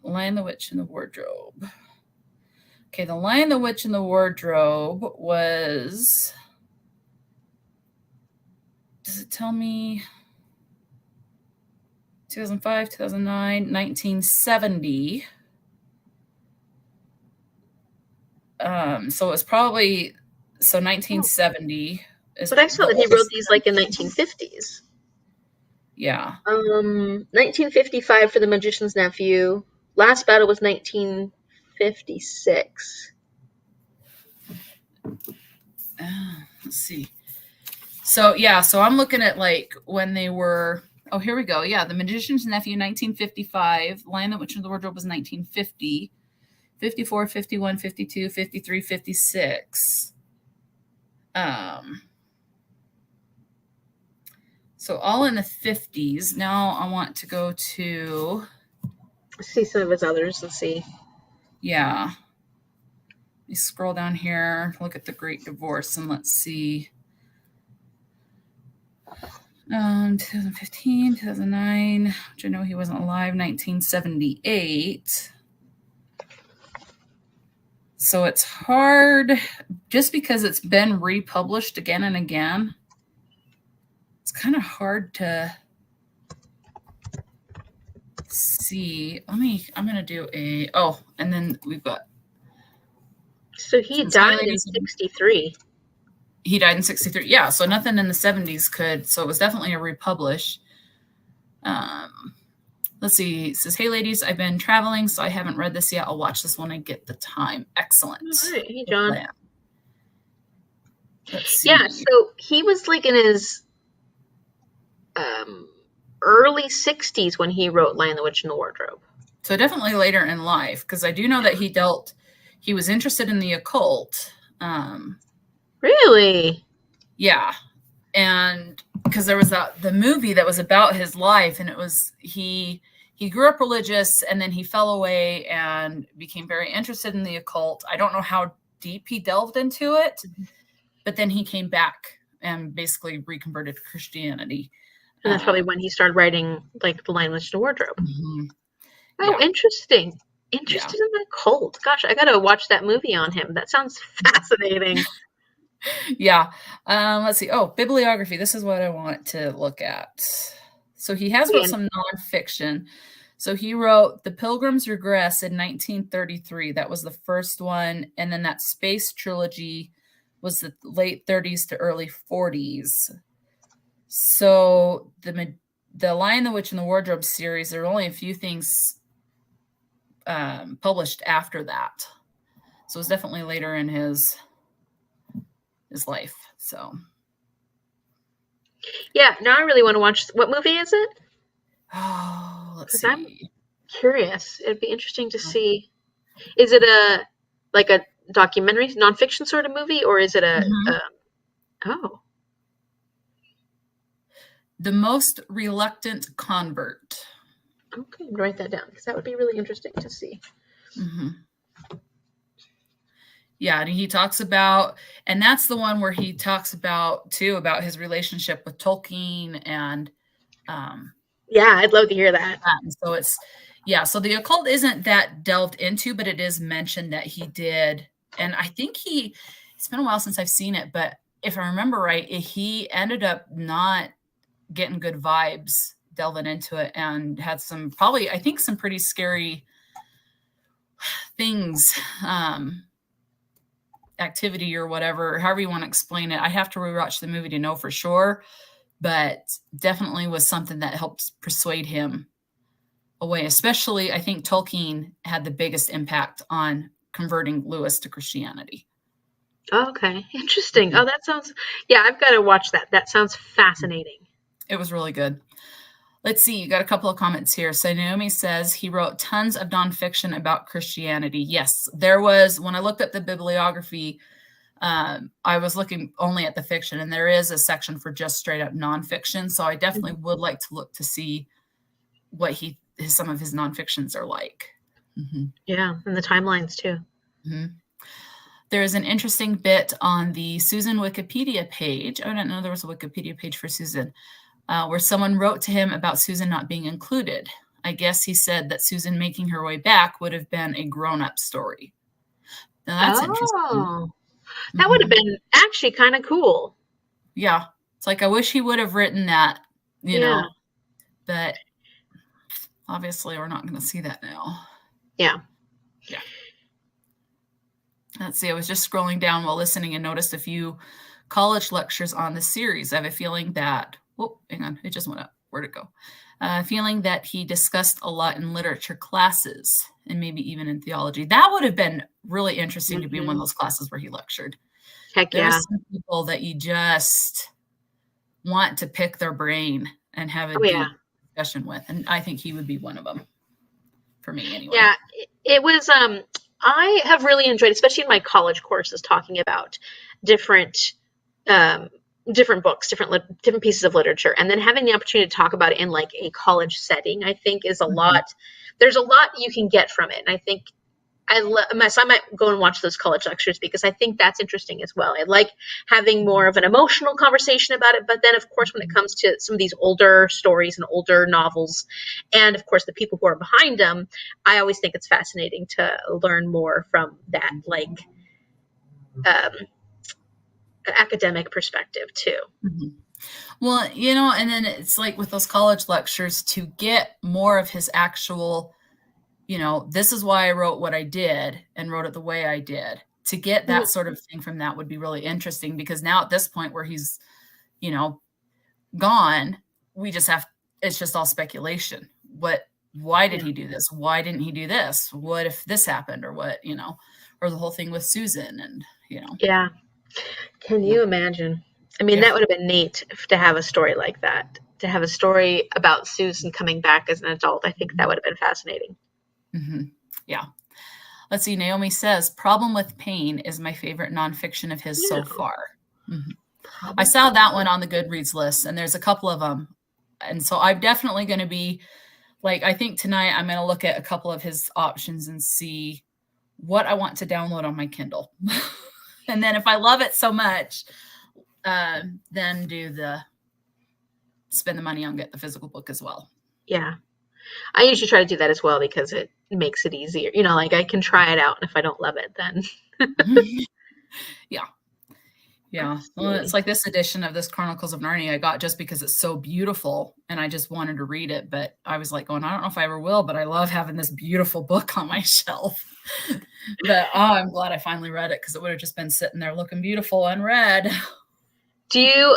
Lion, the Witch, and the Wardrobe. Okay, The Lion, the Witch, and the Wardrobe was. Does it tell me? 2005, 2009, 1970. So it was probably 1970 is But I saw the that he wrote oldest. these like in 1950s. Yeah. 1955 for The Magician's Nephew. Last Battle was 1956. Let's see. So yeah, so I'm looking at like when they were. Oh, here we go. Yeah, The Magician's Nephew, 1955. Lion, the Witch, and the Wardrobe was 1950. 54, 51, 52, 53, 56. So all in the 50s. Now I want to go to. Let's see some of his others. Let's see. Yeah. Let me scroll down here, look at the Great Divorce, and let's see. 2015, 2009, which I know he wasn't alive, 1978. So it's hard just because it's been republished again and again. It's kind of hard to see. I'm going to do and then we've got. So he died in 63. He died in 63. Yeah, so nothing in the 70s so it was definitely a republish. Let's see. It says, "Hey, ladies, I've been traveling, so I haven't read this yet. I'll watch this when I get the time." Excellent. All right. Hey, John. Let's see. Yeah, so he was like in his early 60s when he wrote Lion, the Witch, and the Wardrobe. So definitely later in life, because I do know that he was interested in the occult. Really? Yeah. And because there was the movie that was about his life, and it was he grew up religious, and then he fell away and became very interested in the occult. I don't know how deep he delved into it, but then he came back and basically reconverted to Christianity. And that's probably when he started writing like The Lion, Witch, and the Wardrobe. Mm-hmm. Oh, Yeah. interesting. Interested in the occult. Gosh, I gotta watch that movie on him. That sounds fascinating. Yeah. Let's see. Oh, bibliography. This is what I want to look at. So he has wrote some nonfiction. So he wrote The Pilgrim's Regress in 1933. That was the first one. And then that space trilogy was the late 30s to early 40s. So the Lion, the Witch, and the Wardrobe series, there are only a few things published after that. So it was definitely later in his life. So yeah, now I really want to watch. What movie is it? Let's see. I'm curious. It'd be interesting to see. Is it a documentary, nonfiction sort of movie, or is it a? Mm-hmm. Oh, The most reluctant convert. Okay, I'm gonna write that down because that would be really interesting to see. Mm-hmm. Yeah, and he talks about, and that's the one where he talks about too about his relationship with Tolkien and yeah, I'd love to hear that. and so it's yeah, so the occult isn't that delved into, but it is mentioned that he did, and I think it's been a while since I've seen it, but if I remember right, he ended up not getting good vibes delving into it and had some probably I think some pretty scary things activity or whatever, however you want to explain it. I have to rewatch the movie to know for sure, but definitely was something that helped persuade him away. Especially, I think Tolkien had the biggest impact on converting Lewis to Christianity. Okay, interesting. Oh, that sounds, yeah, I've got to watch that. That sounds fascinating. It was really good. Let's see, you got a couple of comments here. So Naomi says he wrote tons of nonfiction about Christianity. Yes, there was, when I looked at the bibliography, I was looking only at the fiction, and there is a section for just straight up nonfiction. So I definitely would like to look to see what some of his nonfictions are like. Mm-hmm. Yeah, and the timelines too. Mm-hmm. There is an interesting bit on the Susan Wikipedia page. I didn't know there was a Wikipedia page for Susan, where someone wrote to him about Susan not being included. I guess he said that Susan making her way back would have been a grown-up story. Now that's interesting. That would have been actually kind of cool. Yeah. It's like, I wish he would have written that, you know, but obviously we're not going to see that now. Yeah. Yeah. Let's see. I was just scrolling down while listening and noticed a few college lectures on the series. I have a feeling that, hang on, it just went up. Where'd it go? Feeling that he discussed a lot in literature classes and maybe even in theology. That would have been really interesting to be in one of those classes where he lectured. Heck yeah. There's some people that you just want to pick their brain and have a deep discussion with. And I think he would be one of them for me anyway. Yeah, it was, I have really enjoyed, especially in my college courses, talking about different books, different pieces of literature, and then having the opportunity to talk about it in like a college setting, I think is a lot. There's a lot you can get from it, and I think so I might go and watch those college lectures because I think that's interesting as well. I like having more of an emotional conversation about it, but then of course when it comes to some of these older stories and older novels, and of course the people who are behind them, I always think it's fascinating to learn more from that, like academic perspective too. Mm-hmm. Well, and then it's like with those college lectures, to get more of his actual, this is why I wrote what I did and wrote it the way I did. To get that sort of thing from that would be really interesting, because now at this point where he's, gone, it's just all speculation. Why did he do this? Why didn't he do this? What if this happened, or what, or the whole thing with Susan and, Yeah. Can you imagine? I mean, that would have been neat to have a story like that, to have a story about Susan coming back as an adult. I think that would have been fascinating. Mm-hmm. Yeah. Let's see. Naomi says, Problem with Pain is my favorite nonfiction of his so far. Mm-hmm. I saw that one on the Goodreads list, and there's a couple of them. And so I'm definitely going to be like, I think tonight I'm going to look at a couple of his options and see what I want to download on my Kindle. And then if I love it so much, then spend the money on get the physical book as well. Yeah. I usually try to do that as well because it makes it easier. Like I can try it out, and if I don't love it, then. Yeah. Yeah. Well, it's like this edition of this Chronicles of Narnia I got just because it's so beautiful and I just wanted to read it. But I was like going, I don't know if I ever will, but I love having this beautiful book on my shelf. But I'm glad I finally read it, because it would have just been sitting there looking beautiful unread. Do you,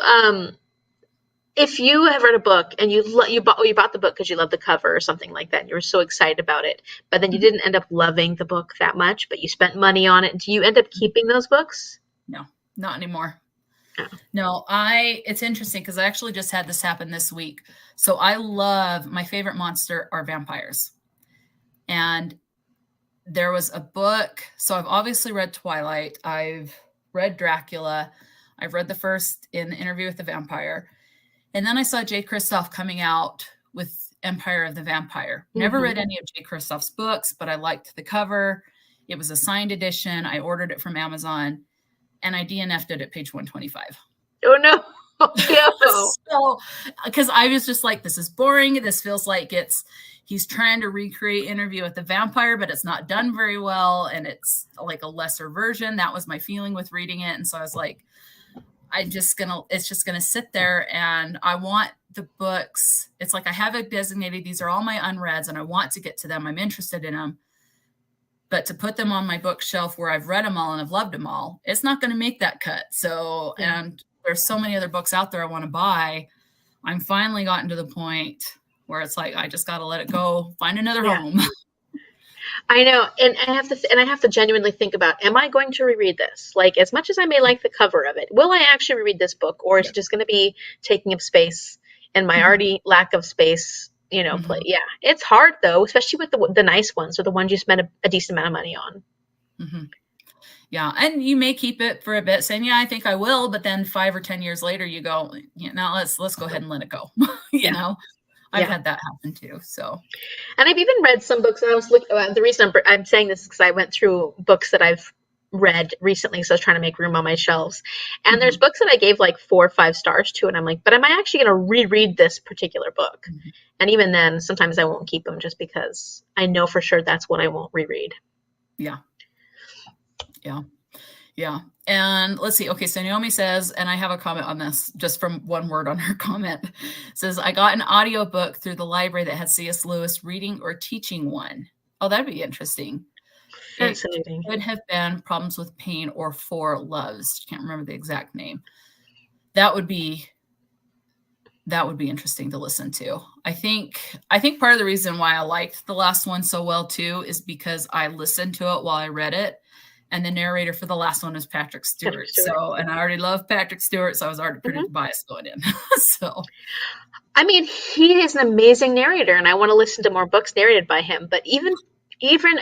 if you have read a book and you bought the book because you love the cover or something like that, and you were so excited about it, but then you didn't end up loving the book that much, but you spent money on it, do you end up keeping those books? No, not anymore. Oh. No, it's interesting because I actually just had this happen this week. So my favorite monster are vampires. And there was a book. So I've obviously read Twilight. I've read Dracula. I've read the first in the Interview with the Vampire. And then I saw Jay Kristoff coming out with Empire of the Vampire. Never read any of Jay Kristoff's books, but I liked the cover. It was a signed edition. I ordered it from Amazon, and I DNF'd it at page 125. Oh, no. No. So, because I was just like, this is boring. This feels like he's trying to recreate Interview with the Vampire, but it's not done very well, and it's like a lesser version. That was my feeling with reading it. And so I was like, it's just gonna sit there, and I want the books. It's like I have it designated. These are all my unreads, and I want to get to them. I'm interested in them. But to put them on my bookshelf where I've read them all and I've loved them all, it's not going to make that cut. So, and there's so many other books out there I want to buy. I'm finally gotten to the point where it's like, I just got to let it go, find another home. I know. And I have to genuinely think about, am I going to reread this? Like, as much as I may like the cover of it, will I actually reread this book, or is it just going to be taking up space and my already lack of space, play? Yeah. It's hard though, especially with the nice ones, or the ones you spend a decent amount of money on. Yeah. And you may keep it for a bit saying, yeah, I think I will. But then 5 or 10 years later, you go, now let's go ahead and let it go. I've had that happen too. So, and I've even read some books. And I was looking. The reason I'm saying this is because I went through books that I've read recently, so I was trying to make room on my shelves. And there's books that I gave like 4 or 5 stars to, and I'm like, but am I actually going to reread this particular book? And even then, sometimes I won't keep them just because I know for sure that's what I won't reread. Yeah. And let's see. Okay. So Naomi says, and I have a comment on this just from one word on her comment, says, I got an audiobook through the library that had C.S. Lewis reading or teaching one. Oh, that'd be interesting. Fascinating. It could have been Problems with Pain or Four Loves. Can't remember the exact name. That would be interesting to listen to. I think part of the reason why I liked the last one so well too is because I listened to it while I read it. And the narrator for the last one was Patrick Stewart. So, and I already love Patrick Stewart, so I was already pretty biased going in. So, I mean, he is an amazing narrator, and I want to listen to more books narrated by him. But even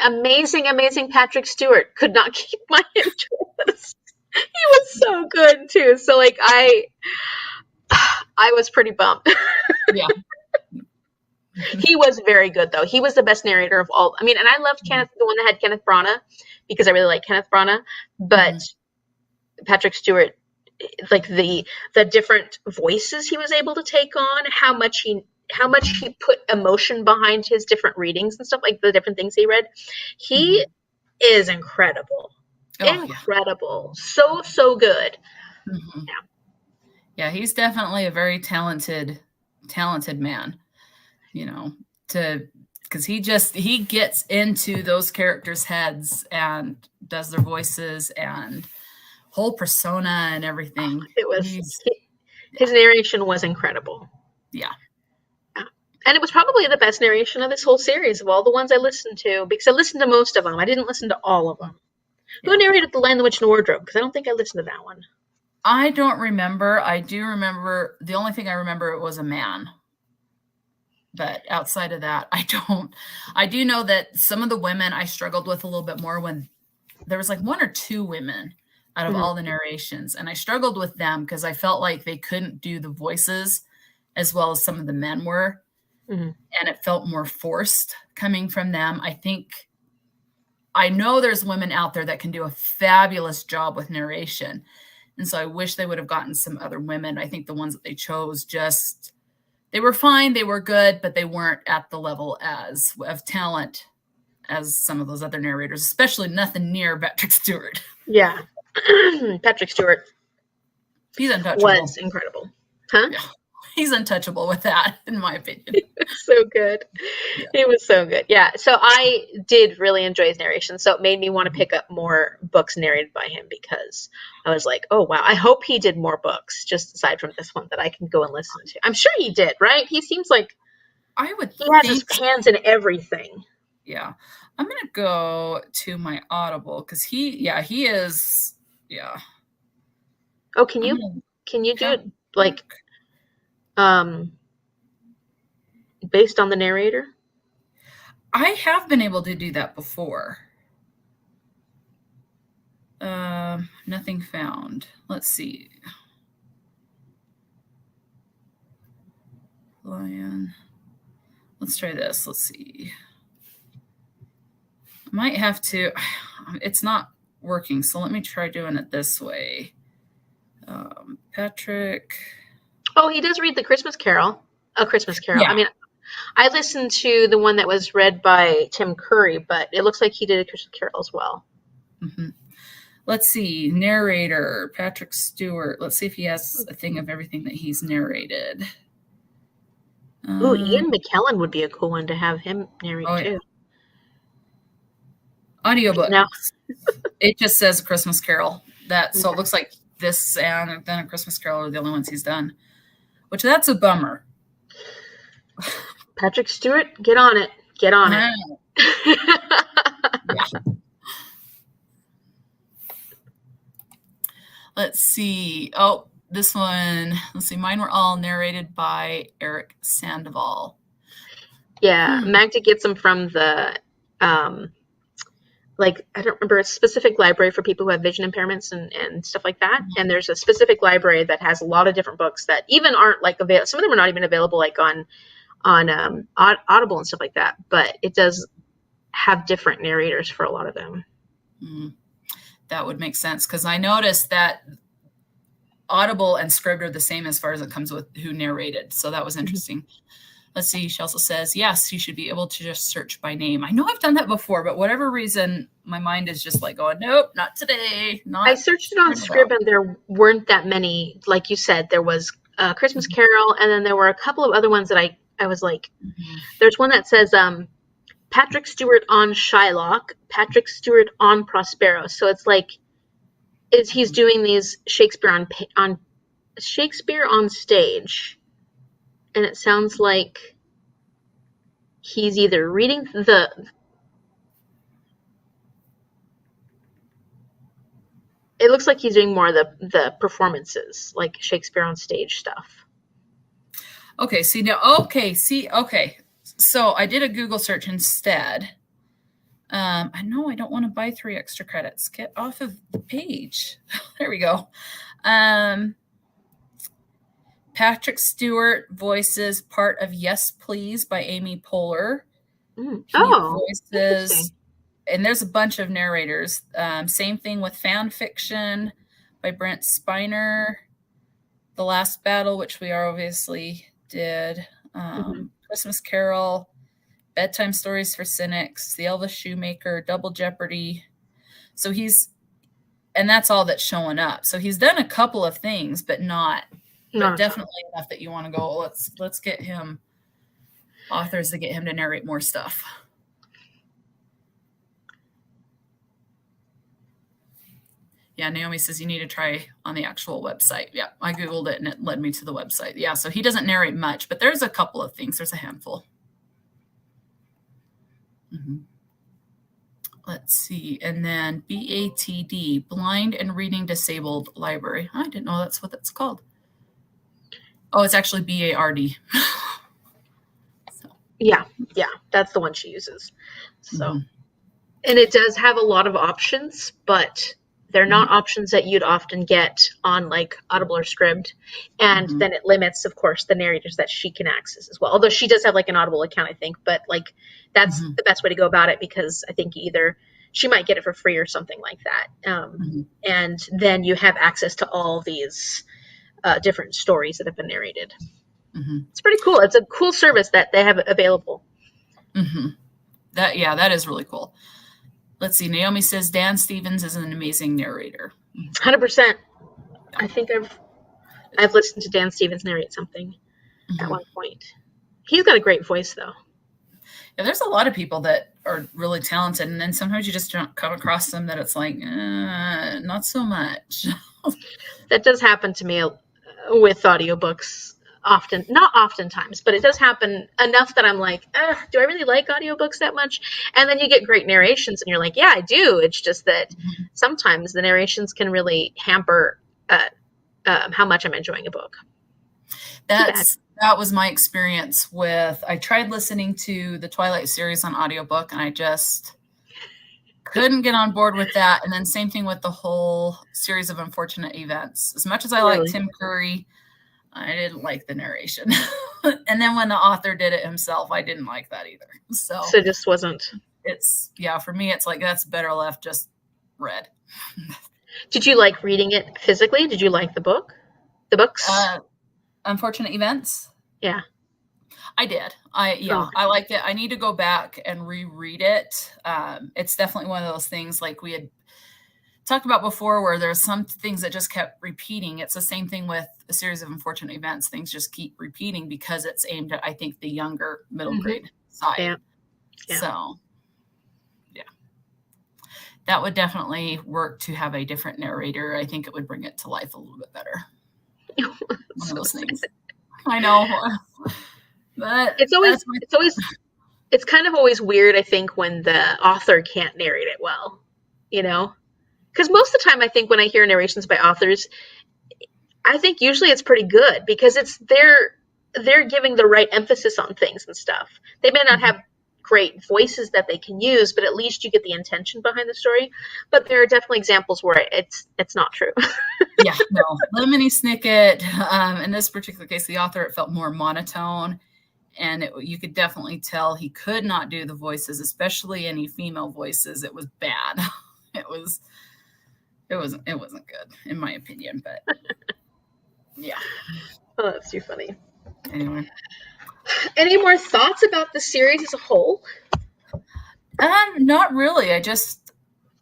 amazing Patrick Stewart could not keep my interest. He was so good too. So, like, I was pretty bummed. Yeah. He was very good, though. He was the best narrator of all. I mean, and I loved the one that had Kenneth Branagh, because I really like Kenneth Branagh. But Patrick Stewart, like the different voices he was able to take on, how much he put emotion behind his different readings and stuff, like the different things he read. He is incredible. Incredible. Yeah. So good. Yeah, he's definitely a very talented man. Because he gets into those characters' heads and does their voices and whole persona and everything. It was his narration was incredible. Yeah. And it was probably the best narration of this whole series of all the ones I listened to, because I listened to most of them. I didn't listen to all of them. Who narrated The Lion, the Witch, and the Wardrobe? Because I don't think I listened to that one. I don't remember. I do remember. The only thing I remember, it was a man. But outside of that, I don't. I do know that some of the women I struggled with a little bit more when there was like 1 or 2 women out of all the narrations. And I struggled with them because I felt like they couldn't do the voices as well as some of the men were. And it felt more forced coming from them. I know there's women out there that can do a fabulous job with narration. And so I wish they would have gotten some other women. I think the ones that they chose they were fine, they were good, but they weren't at the level of talent as some of those other narrators, especially nothing near Patrick Stewart. Yeah. Patrick Stewart. He's untouchable. Was incredible. Huh? Yeah. He's untouchable with that, in my opinion. So good. Yeah. He was so good. Yeah. So I did really enjoy his narration. So it made me want to pick up more books narrated by him, because I was like, oh, wow. I hope he did more books, just aside from this one, that I can go and listen to. I'm sure he did, right? He seems like he has his hands in everything. Yeah. I'm going to go to my Audible because he is. Yeah. Oh, can you do it like based on the narrator? I have been able to do that before. Nothing found. Let's see. Lion. Let's try this. Let's see. I might have to. It's not working, so let me try doing it this way. Patrick. Oh, he does read the Christmas Carol. A Christmas Carol. Yeah. I mean, I listened to the one that was read by Tim Curry, but it looks like he did a Christmas Carol as well. Mm-hmm. Let's see. Narrator, Patrick Stewart. Let's see if he has a thing of everything that he's narrated. Ooh, Ian McKellen would be a cool one to have him narrate too. Audiobook. No. It just says A Christmas Carol. So it looks like this and then A Christmas Carol are the only ones he's done, which that's a bummer. Patrick Stewart, get on it. Get on it. Yeah. Let's see. Oh, this one. Let's see. Mine were all narrated by Eric Sandoval. Yeah, Magda gets them from the, like, I don't remember, a specific library for people who have vision impairments and stuff like that. And there's a specific library that has a lot of different books that even aren't like available. Some of them are not even available like on Audible and stuff like that. But it does have different narrators for a lot of them. That would make sense because I noticed that Audible and Scribd are the same as far as it comes with who narrated. So that was interesting. Let's see. She also says, yes, you should be able to just search by name. I know I've done that before, but whatever reason, my mind is just like going, nope, not today. I searched it on Scribd and there weren't that many. Like you said, there was Christmas Carol, and then there were a couple of other ones that I was like, there's one that says Patrick Stewart on Shylock, Patrick Stewart on Prospero. So it's like, he's doing these Shakespeare on stage, and it sounds like he's either reading it looks like he's doing more of the performances, like Shakespeare on stage stuff. Okay, see now. Okay. So I did a Google search instead. I know I don't want to buy 3 extra credits. Get off of the page. There we go. Patrick Stewart voices part of Yes, Please by Amy Poehler. Voices, and there's a bunch of narrators. Same thing with Fan Fiction by Brent Spiner. The Last Battle, which we obviously did. Christmas Carol. Bedtime Stories for Cynics, The Elvis Shoemaker, Double Jeopardy. So and that's all that's showing up. So he's done a couple of things, but definitely enough that you want to go, let's get him authors to get him to narrate more stuff. Yeah, Naomi says you need to try on the actual website. Yeah, I Googled it and it led me to the website. Yeah, so he doesn't narrate much, but there's a couple of things. There's a handful. Let's see. And then BATD, Blind and Reading Disabled Library. I didn't know that's what that's called. Oh, it's actually BARD. Yeah, that's the one she uses. So, and it does have a lot of options, but they're not options that you'd often get on like Audible or Scribd. And then it limits, of course, the narrators that she can access as well. Although she does have like an Audible account, I think, but like that's the best way to go about it, because I think either she might get it for free or something like that. And then you have access to all these different stories that have been narrated. It's pretty cool. It's a cool service that they have available. That is really cool. Let's see. Naomi says Dan Stevens is an amazing narrator. 100%. I think I've listened to Dan Stevens narrate something at one point. He's got a great voice, though. Yeah, there's a lot of people that are really talented, and then sometimes you just don't come across them that it's like, not so much. That does happen to me with audiobooks. Not oftentimes, but it does happen enough that I'm like, do I really like audiobooks that much? And then you get great narrations and you're like, yeah, I do. It's just that sometimes the narrations can really hamper how much I'm enjoying a book. That was my experience with, I tried listening to the Twilight series on audiobook and I just couldn't get on board with that. And then same thing with the whole series of Unfortunate Events. As much as I like Tim Curry, I didn't like the narration. And then when the author did it himself, I didn't like that either. So it just wasn't. it's, yeah, for me, it's like, that's better left just read. Did you like reading it physically? Did you like the books? Unfortunate Events. Yeah. I did. Oh. I liked it. I need to go back and reread it. It's definitely one of those things like we had talked about before where there's some things that just kept repeating. It's the same thing with a series of unfortunate events. Things just keep repeating because it's aimed at, I think, the younger middle grade side. Yeah. Yeah. So, yeah. That would definitely work to have a different narrator. I think it would bring it to life a little bit better. One of those things. I know. But it's kind of always weird, I think, when the author can't narrate it well, you know? Because most of the time, I think when I hear narrations by authors, I think usually it's pretty good because it's they're giving the right emphasis on things and stuff. They may not have great voices that they can use, but at least you get the intention behind the story. But there are definitely examples where it's not true. Yeah, no. Lemony Snicket, in this particular case, the author, it felt more monotone. And you could definitely tell he could not do the voices, especially any female voices. It was bad. It wasn't good, in my opinion. But yeah. Oh, that's too funny. Anyway. Any more thoughts about the series as a whole? Not really. I just,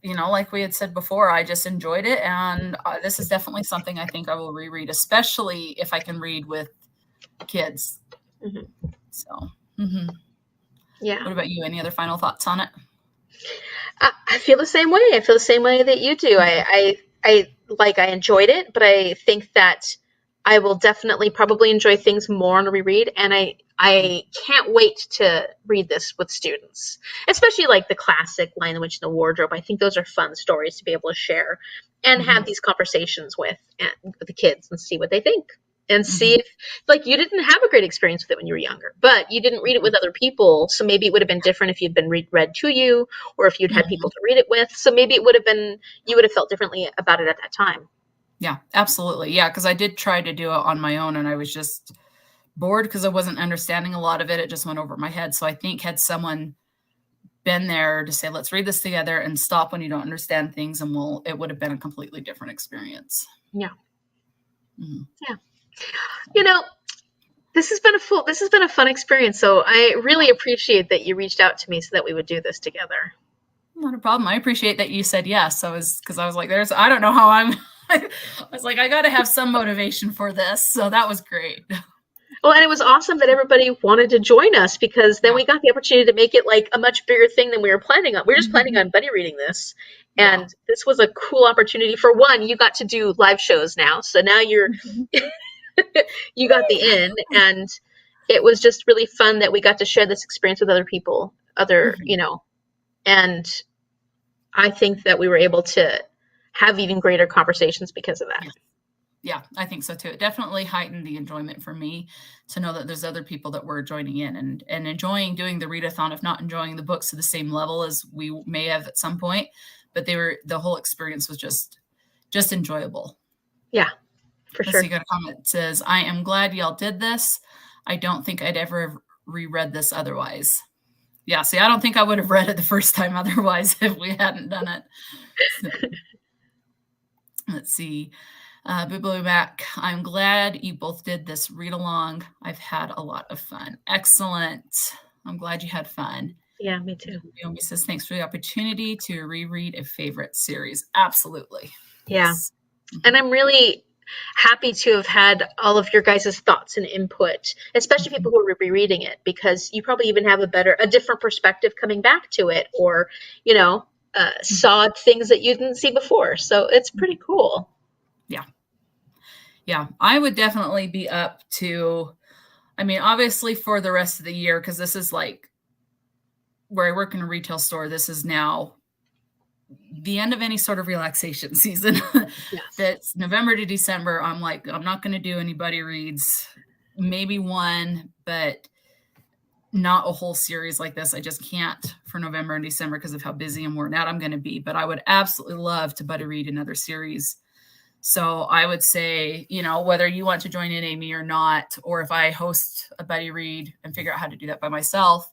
like we had said before, I just enjoyed it. And this is definitely something I think I will reread, especially if I can read with kids. Mm-hmm. So, yeah. What about you? Any other final thoughts on it? I feel the same way. I feel the same way that you do. I enjoyed it, but I think that I will definitely probably enjoy things more on a reread. And I can't wait to read this with students, especially like the classic Lion, the Witch, and the Wardrobe. I think those are fun stories to be able to share and have these conversations with the kids and see what they think. And see if, like, you didn't have a great experience with it when you were younger, but you didn't read it with other people. So maybe it would have been different if you'd been read to you, or if you'd had people to read it with. So maybe it would have been, you would have felt differently about it at that time. Yeah, absolutely. Yeah, because I did try to do it on my own, and I was just bored because I wasn't understanding a lot of it. It just went over my head. So I think had someone been there to say, let's read this together and stop when you don't understand things, and it would have been a completely different experience. Yeah. Yeah. This has been a fun experience. So I really appreciate that you reached out to me so that we would do this together. Not a problem. I appreciate that you said yes. Because I was like, I don't know how I was like, I got to have some motivation for this. So that was great. Well, and it was awesome that everybody wanted to join us because then we got the opportunity to make it like a much bigger thing than we were planning on. We were just planning on buddy reading this. And this was a cool opportunity. For one, you got to do live shows now. So now you're you got the in, and it was just really fun that we got to share this experience with other people, and I think that we were able to have even greater conversations because of that. Yeah, I think so too. It definitely heightened the enjoyment for me to know that there's other people that were joining in and enjoying doing the readathon, if not enjoying the books to the same level as we may have at some point, but the whole experience was just enjoyable. Yeah. For sure. You got a comment that says, I am glad y'all did this. I don't think I'd ever reread this otherwise. Yeah, see, I don't think I would have read it the first time otherwise if we hadn't done it. So, let's see. Boo Mac, I'm glad you both did this read along. I've had a lot of fun. Excellent. I'm glad you had fun. Yeah, me too. Naomi says, thanks for the opportunity to reread a favorite series. Absolutely. Yeah. Yes. And I'm really happy to have had all of your guys' thoughts and input, especially people who are rereading it, because you probably even have a different perspective coming back to it, or, saw things that you didn't see before. So it's pretty cool. Yeah. Yeah. I would definitely be up to, obviously for the rest of the year, because this is like where I work in a retail store. This is now the end of any sort of relaxation season. Yes. That's November to December. I'm like, I'm not going to do any buddy reads, maybe one, but not a whole series like this. I just can't for November and December because of how busy and worn out I'm going to be. But I would absolutely love to buddy read another series So I would say, whether you want to join in, Amy, or not, or if I host a buddy read and figure out how to do that by myself,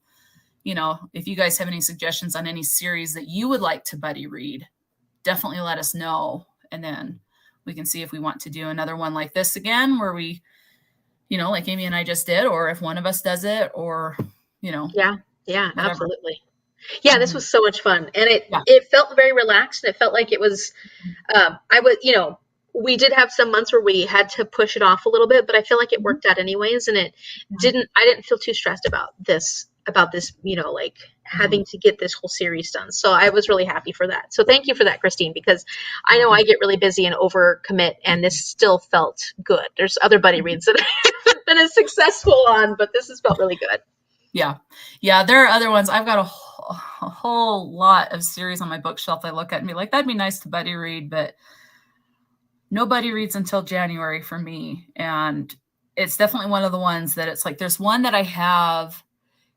if you guys have any suggestions on any series that you would like to buddy read, definitely let us know. And then we can see if we want to do another one like this again, where we, like Amy and I just did, or if one of us does it, or, Yeah, whatever. absolutely. Yeah, this was so much fun, and Yeah. it felt very relaxed, and it felt like it was. I was, we did have some months where we had to push it off a little bit, but I feel like it worked out anyways, and it didn't. I didn't feel too stressed about this. Like having to get this whole series done. So I was really happy for that. So thank you for that, Christine, because I know I get really busy and overcommit, and this still felt good. There's other buddy reads that I haven't been as successful on, but this has felt really good. Yeah. There are other ones. I've got a whole lot of series on my bookshelf I look at and be like, that'd be nice to buddy read, but nobody reads until January for me. And it's definitely one of the ones that it's like, there's one that I have,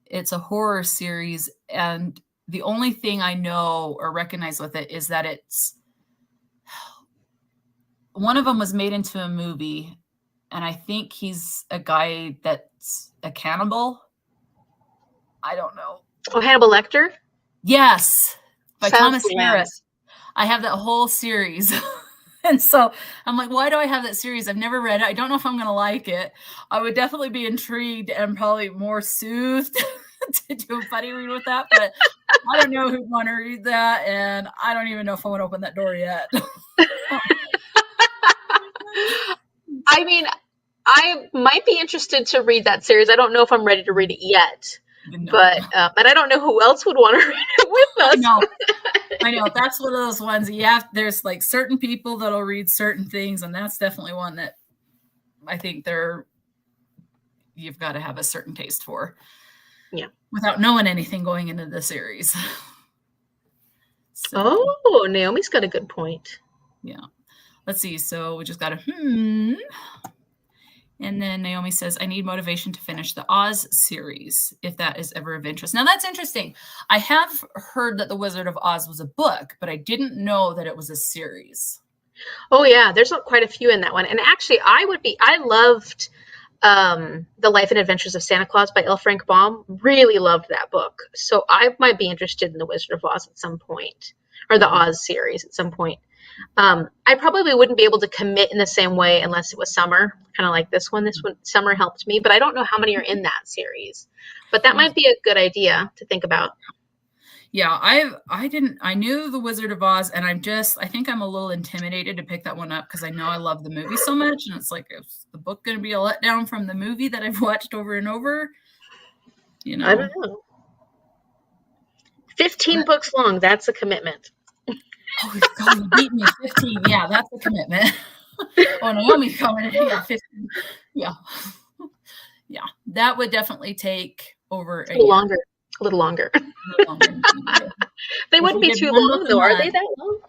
it's a horror series. And the only thing I know or recognize with it is that it's, one of them was made into a movie. And I think he's a guy that's a cannibal. I don't know. Oh, Hannibal Lecter? Yes. By Thomas Harris. I have that whole series. And so I'm like, why do I have that series? I've never read it. I don't know if I'm going to like it. I would definitely be intrigued and probably more soothed to do a buddy read with that. But I don't know who'd want to read that. And I don't even know if I want to open that door yet. I mean, I might be interested to read that series. I don't know if I'm ready to read it yet. No. But I don't know who else would want to read it with us. I know. That's one of those ones. There's like certain people that'll read certain things, and that's definitely one that I think you've got to have a certain taste for. Yeah. Without knowing anything going into the series. So, Naomi's got a good point. Yeah. Let's see. So we just got And then Naomi says, I need motivation to finish the Oz series, if that is ever of interest. Now, that's interesting. I have heard that The Wizard of Oz was a book, but I didn't know that it was a series. Oh, yeah. There's quite a few in that one. And actually, I loved The Life and Adventures of Santa Claus by L. Frank Baum. Really loved that book. So I might be interested in The Wizard of Oz at some point, or the Oz series at some point. I probably wouldn't be able to commit in the same way unless it was summer, kind of like this one. This one, summer helped me, but I don't know how many are in that series. But that might be a good idea to think about. Yeah, I knew The Wizard of Oz, and I think I'm a little intimidated to pick that one up because I know I love the movie so much, and it's like, is the book going to be a letdown from the movie that I've watched over and over? I don't know. 15 books long, that's a commitment. Oh, God, you beat me. 15. Yeah, that's a commitment. Oh, Naomi's coming in. Yeah, 15. Yeah. Yeah, that would definitely take over a little longer. They wouldn't be too long, though. Are they that long?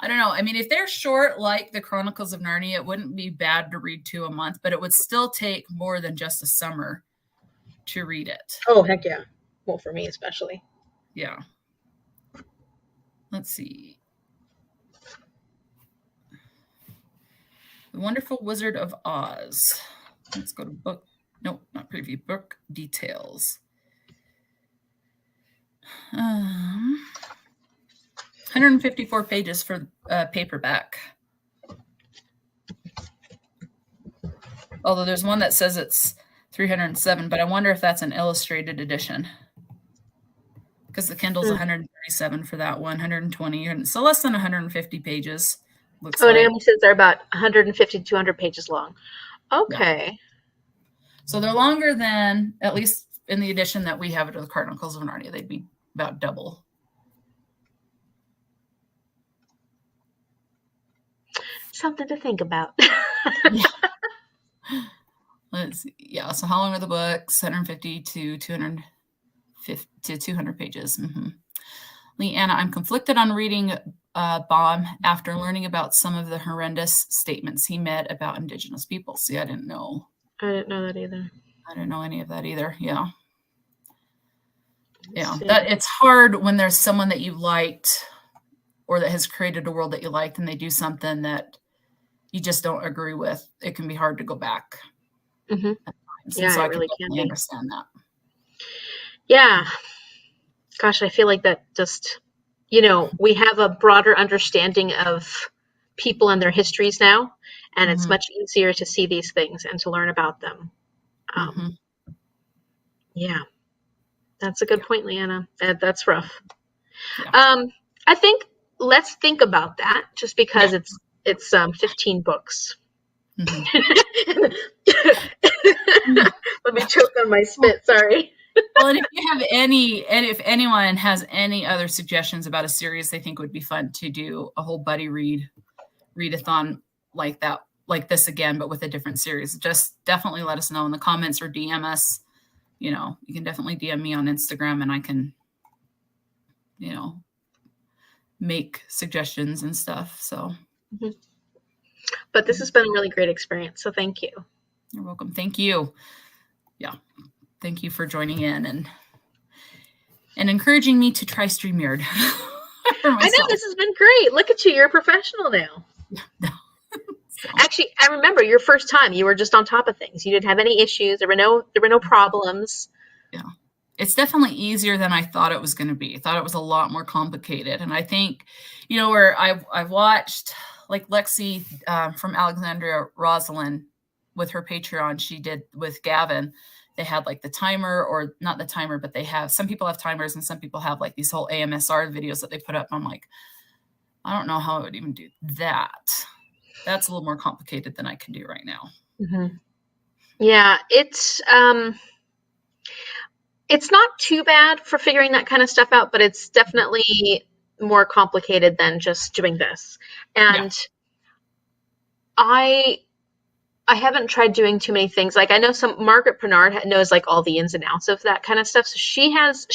I don't know. I mean, if they're short, like the Chronicles of Narnia, it wouldn't be bad to read 2 a month, but it would still take more than just a summer to read it. Oh, heck yeah. Well, for me especially. Yeah. Let's see. The Wonderful Wizard of Oz. Let's go to book. Nope, not preview. Book details. 154 pages for paperback. Although there's one that says it's 307, but I wonder if that's an illustrated edition. Because the Kindle's 137 for that one, 120, so less than 150 pages. Looks like. Naomi says they're about 150 to 200 pages long. Okay. Yeah. So they're longer than, at least in the edition that we have of the Chronicles of Narnia, they'd be about double. Something to think about. Yeah. Let's see. Yeah. So how long are the books? 150 to 200 pages. Mm-hmm. Leanna, I'm conflicted on reading Baum after learning about some of the horrendous statements he made about Indigenous people. See, I didn't know. I didn't know that either. I didn't know any of that either. Yeah. Yeah. It's hard when there's someone that you liked or that has created a world that you liked and they do something that you just don't agree with, it can be hard to go back. Mm-hmm. And Yeah, so it I can really can definitely be. understand that. Yeah. Gosh, I feel like that just, we have a broader understanding of people and their histories now, and it's Mm-hmm. much easier to see these things and to learn about them. Mm-hmm. Yeah, that's a good point, Leanna. That's rough. Yeah. I think let's think about that just because Yeah. it's 15 books. Mm-hmm. Let me choke on my spit. Sorry. Well, and if you have and if anyone has any other suggestions about a series they think would be fun to do a whole buddy readathon like that, like this again, but with a different series, just definitely let us know in the comments or DM us. You can definitely DM me on Instagram and I can, make suggestions and stuff. So Mm-hmm. But this has been a really great experience. So thank you. You're welcome. Thank you. Yeah. Thank you for joining in and encouraging me to try StreamYard for I know myself. this has been great. Look at you. You're a professional now. So. Actually, I remember your first time. You were just on top of things. You didn't have any issues. There were no problems. Yeah. It's definitely easier than I thought it was going to be. I thought it was a lot more complicated. And I think, where I've watched like Lexi from Alexandria Rosalind with her Patreon, she did with Gavin. They had like the timer, or not the timer, but some people have timers and some people have like these whole AMSR videos that they put up. I'm like, I don't know how I would even do that. That's a little more complicated than I can do right now. Mm-hmm. Yeah, it's not too bad for figuring that kind of stuff out, but it's definitely more complicated than just doing this. And Yeah. I haven't tried doing too many things. Like I know Margaret Bernard knows like all the ins and outs of that kind of stuff. So she does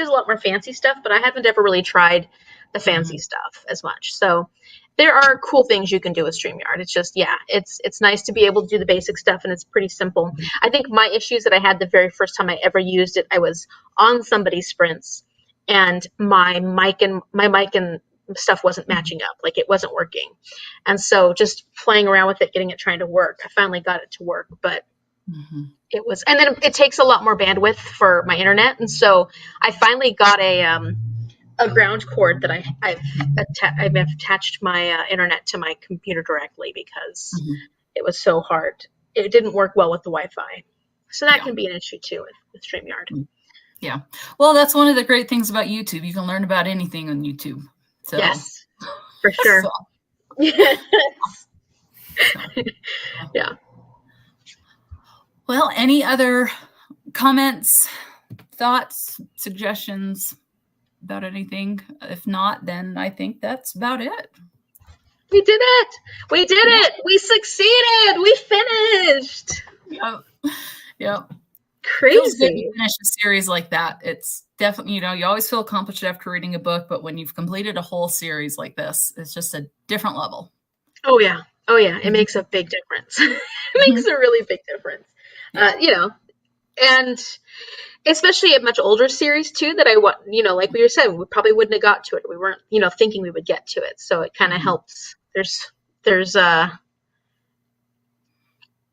a lot more fancy stuff, but I haven't ever really tried the fancy stuff as much. So there are cool things you can do with StreamYard. It's just, it's nice to be able to do the basic stuff, and it's pretty simple. I think my issues that I had the very first time I ever used it, I was on somebody's sprints, and my mic and stuff wasn't matching up. Like it wasn't working. And so just playing around with it, getting it trying to work, I finally got it to work. But it was, and then it takes a lot more bandwidth for my internet. And so I finally got a ground cord that I've attached my internet to my computer directly because it was so hard. It didn't work well with the Wi-Fi. So that can be an issue too with StreamYard. Yeah. Well, that's one of the great things about YouTube. You can learn about anything on YouTube. So. Yes, for sure. So. Yes. So. Yeah. Well, any other comments, thoughts, suggestions about anything? If not, then I think that's about it. We did it. We did it. We succeeded. We finished. Yep. Crazy. It feels good to finish a series like that. It's definitely, you always feel accomplished after reading a book, but when you've completed a whole series like this, it's just a different level. Oh yeah. It makes a big difference. It makes a really big difference. Yeah. And especially a much older series too, that like we were saying, we probably wouldn't have got to it. We weren't, thinking we would get to it. So it kind of helps. There's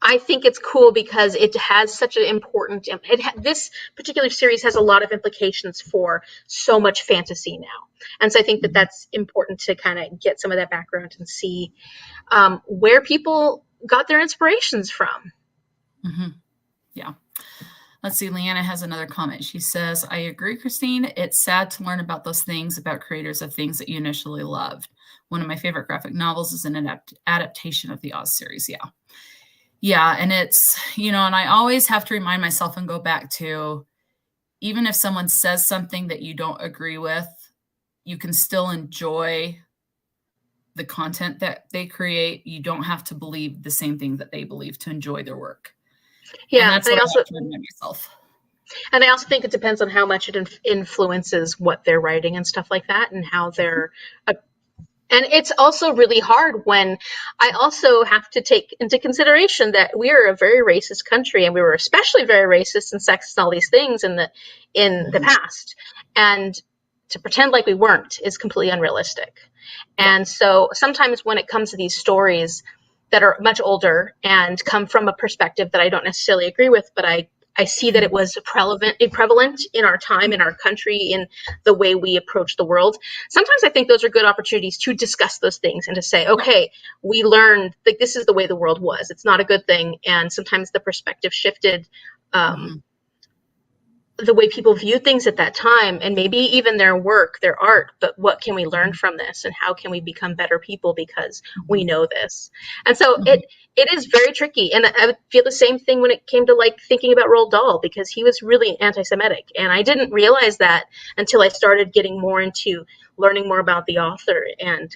I think it's cool because it has such an important, this particular series has a lot of implications for so much fantasy now. And so I think that that's important to kind of get some of that background and see where people got their inspirations from. Yeah. Let's see. Leanna has another comment. She says, I agree, Christine. It's sad to learn about those things about creators of things that you initially loved. One of my favorite graphic novels is an adaptation of the Oz series. Yeah. Yeah. And it's, and I always have to remind myself and go back to, even if someone says something that you don't agree with, you can still enjoy the content that they create. You don't have to believe the same thing that they believe to enjoy their work. Yeah. And that's what I have to remind myself. And I also think it depends on how much it influences what they're writing and stuff like that, and how they're and it's also really hard when I also have to take into consideration that we are a very racist country, and we were especially very racist and sexist and all these things in the past. And to pretend like we weren't is completely unrealistic. And so sometimes when it comes to these stories, that are much older and come from a perspective that I don't necessarily agree with, but I see that it was prevalent in our time, in our country, in the way we approach the world. Sometimes I think those are good opportunities to discuss those things and to say, okay, we learned that this is the way the world was. It's not a good thing. And sometimes the perspective shifted, the way people viewed things at that time, and maybe even their work, their art, but what can we learn from this, and how can we become better people because we know this? And so it is very tricky. And I would feel the same thing when it came to like thinking about Roald Dahl, because he was really anti-Semitic, and I didn't realize that until I started getting more into learning more about the author. And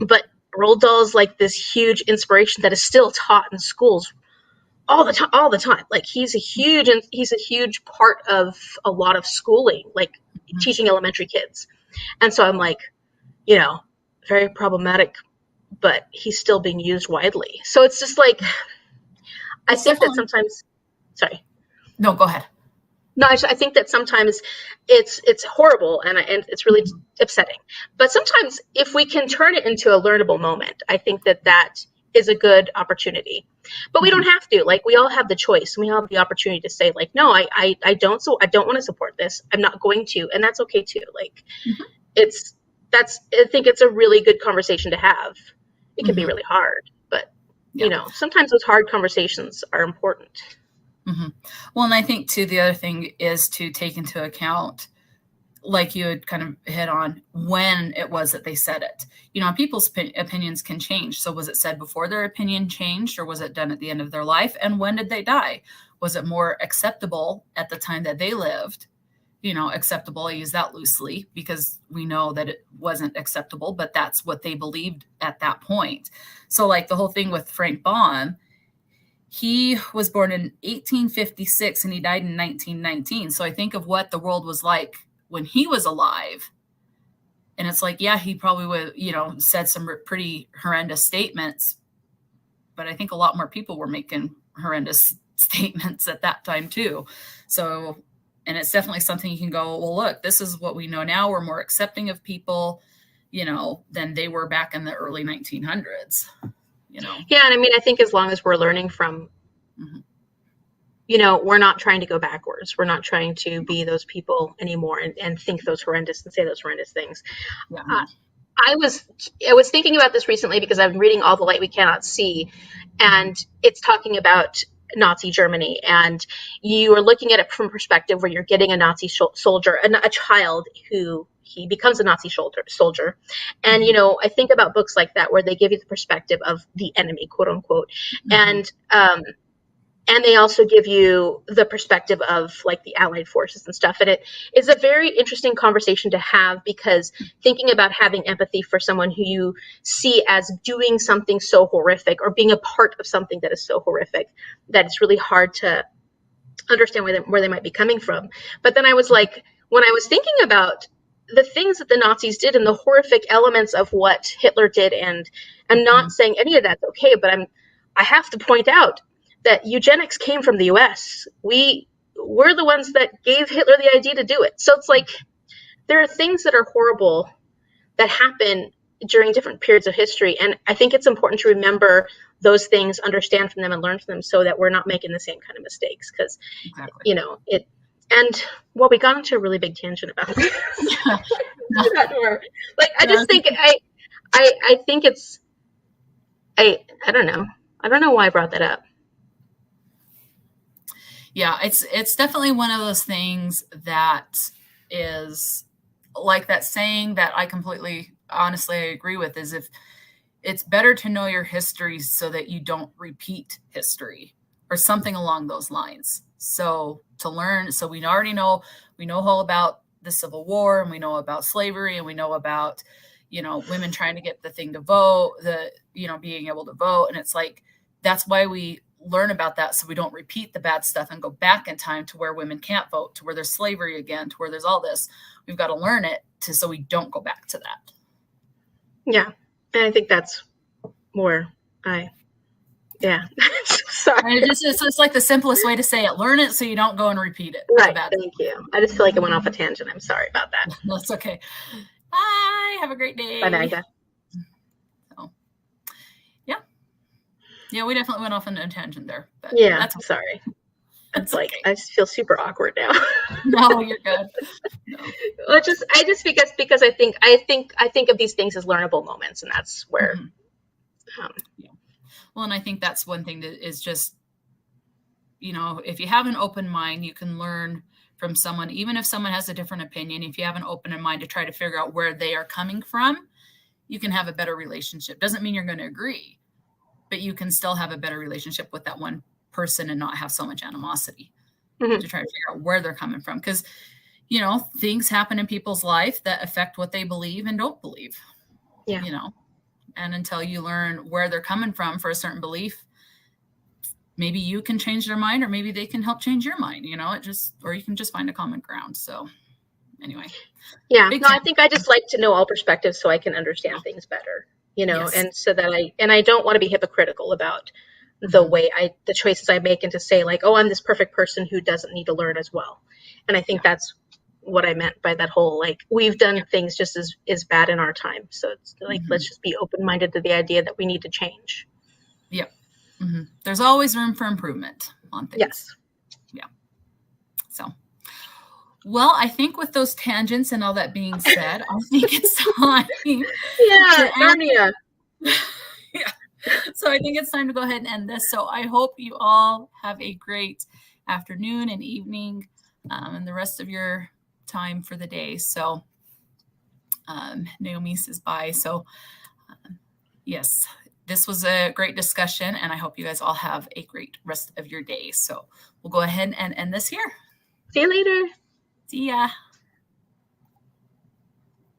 but Roald Dahl is like this huge inspiration that is still taught in schools all the time. Like he's a huge part of a lot of schooling, like teaching elementary kids. And so I'm like, very problematic, but he's still being used widely. So it's just like, I think that sometimes, sorry. No, go ahead. No, I think that sometimes it's horrible and it's really upsetting. But sometimes if we can turn it into a learnable moment, I think that is a good opportunity. But we don't have to. Like, we all have the choice, and we all have the opportunity to say, like, no, I don't want to support this. I'm not going to, and that's okay too. Like, I think it's a really good conversation to have. It can be really hard, but sometimes those hard conversations are important. Well, and I think too, the other thing is to take into account, like you had kind of hit on, when it was that they said it. People's opinions can change. So was it said before their opinion changed, or was it done at the end of their life? And when did they die? Was it more acceptable at the time that they lived? Acceptable, I use that loosely because we know that it wasn't acceptable, but that's what they believed at that point. So like the whole thing with Frank Baum, he was born in 1856 and he died in 1919. So I think of what the world was like when he was alive. And it's like, yeah, he probably would, said some pretty horrendous statements, but I think a lot more people were making horrendous statements at that time too. So, and it's definitely something you can go, well, look, this is what we know now. We're more accepting of people, than they were back in the early 1900s, Yeah. And I mean, I think as long as we're learning from, we're not trying to go backwards. We're not trying to be those people anymore and think those horrendous and say those horrendous things. Yeah. I was thinking about this recently because I've been reading All the Light We Cannot See, and it's talking about Nazi Germany, and you are looking at it from a perspective where you're getting a Nazi soldier, a child who he becomes a Nazi soldier. And, I think about books like that where they give you the perspective of the enemy, quote unquote. And they also give you the perspective of like the Allied forces and stuff. And it is a very interesting conversation to have, because thinking about having empathy for someone who you see as doing something so horrific or being a part of something that is so horrific that it's really hard to understand where they might be coming from. But then I was like, when I was thinking about the things that the Nazis did and the horrific elements of what Hitler did, and I'm not saying any of that's okay, but I have to point out that eugenics came from the US. We're the ones that gave Hitler the idea to do it. So it's like, there are things that are horrible that happen during different periods of history. And I think it's important to remember those things, understand from them, and learn from them so that we're not making the same kind of mistakes. Because, we got into a really big tangent about it. Like, I just think, I think it's, I don't know. I don't know why I brought that up. Yeah, it's definitely one of those things that is like that saying that I completely, honestly, I agree with, is if it's better to know your history so that you don't repeat history, or something along those lines. So to learn, so we already know, we know all about the Civil War, and we know about slavery, and we know about, women trying to get the thing to vote, being able to vote. And it's like, that's why we learn about that, so we don't repeat the bad stuff and go back in time to where women can't vote, to where there's slavery again, to where there's all this. We've got to learn it so we don't go back to that. Yeah. And I think that's more, sorry. It's like the simplest way to say it. Learn it so you don't go and repeat it. Right. Thank you. I just feel like I went off a tangent. I'm sorry about that. That's okay. Bye. Have a great day. Bye, Magda. So, yeah. Yeah, we definitely went off on a tangent there, but Yeah, that's sorry. It's that's like okay. I just feel super awkward now. No, you're good. No. Well, I just because I think of these things as learnable moments, and that's where. Mhm. Um, Yeah. Well, and I think that's one thing that is just, if you have an open mind, you can learn from someone, even if someone has a different opinion. If you have an open mind to try to figure out where they are coming from, you can have a better relationship. Doesn't mean you're going to agree, but you can still have a better relationship with that one person and not have so much animosity mhm. to try to figure out where they're coming from. Because, things happen in people's life that affect what they believe and don't believe, Yeah. And until you learn where they're coming from for a certain belief, maybe you can change their mind, or maybe they can help change your mind, or you can just find a common ground. So anyway, Yeah. big No, I time. think I just like to know all perspectives so I can understand things better, Yes. and so that I don't want to be hypocritical about Mm-hmm. the choices I make, and to say like, oh, I'm this perfect person who doesn't need to learn as well. And I think Yeah. that's what I meant by that whole, like, we've done Yeah. things just as bad in our time. So it's like, Mm-hmm. let's just be open-minded to the idea that we need to change. Yep. Mm-hmm. There's always room for improvement on Yes. things. Yeah. So, well, I think with those tangents and all that being said, I think it's time Yeah, to Narnia. yeah. So I think it's time to go ahead and end this. So I hope you all have a great afternoon and evening, and the rest of your time for the day. So Naomi says bye. So yes, this was a great discussion, and I hope you guys all have a great rest of your day. So we'll go ahead and end this here. See you later. See ya.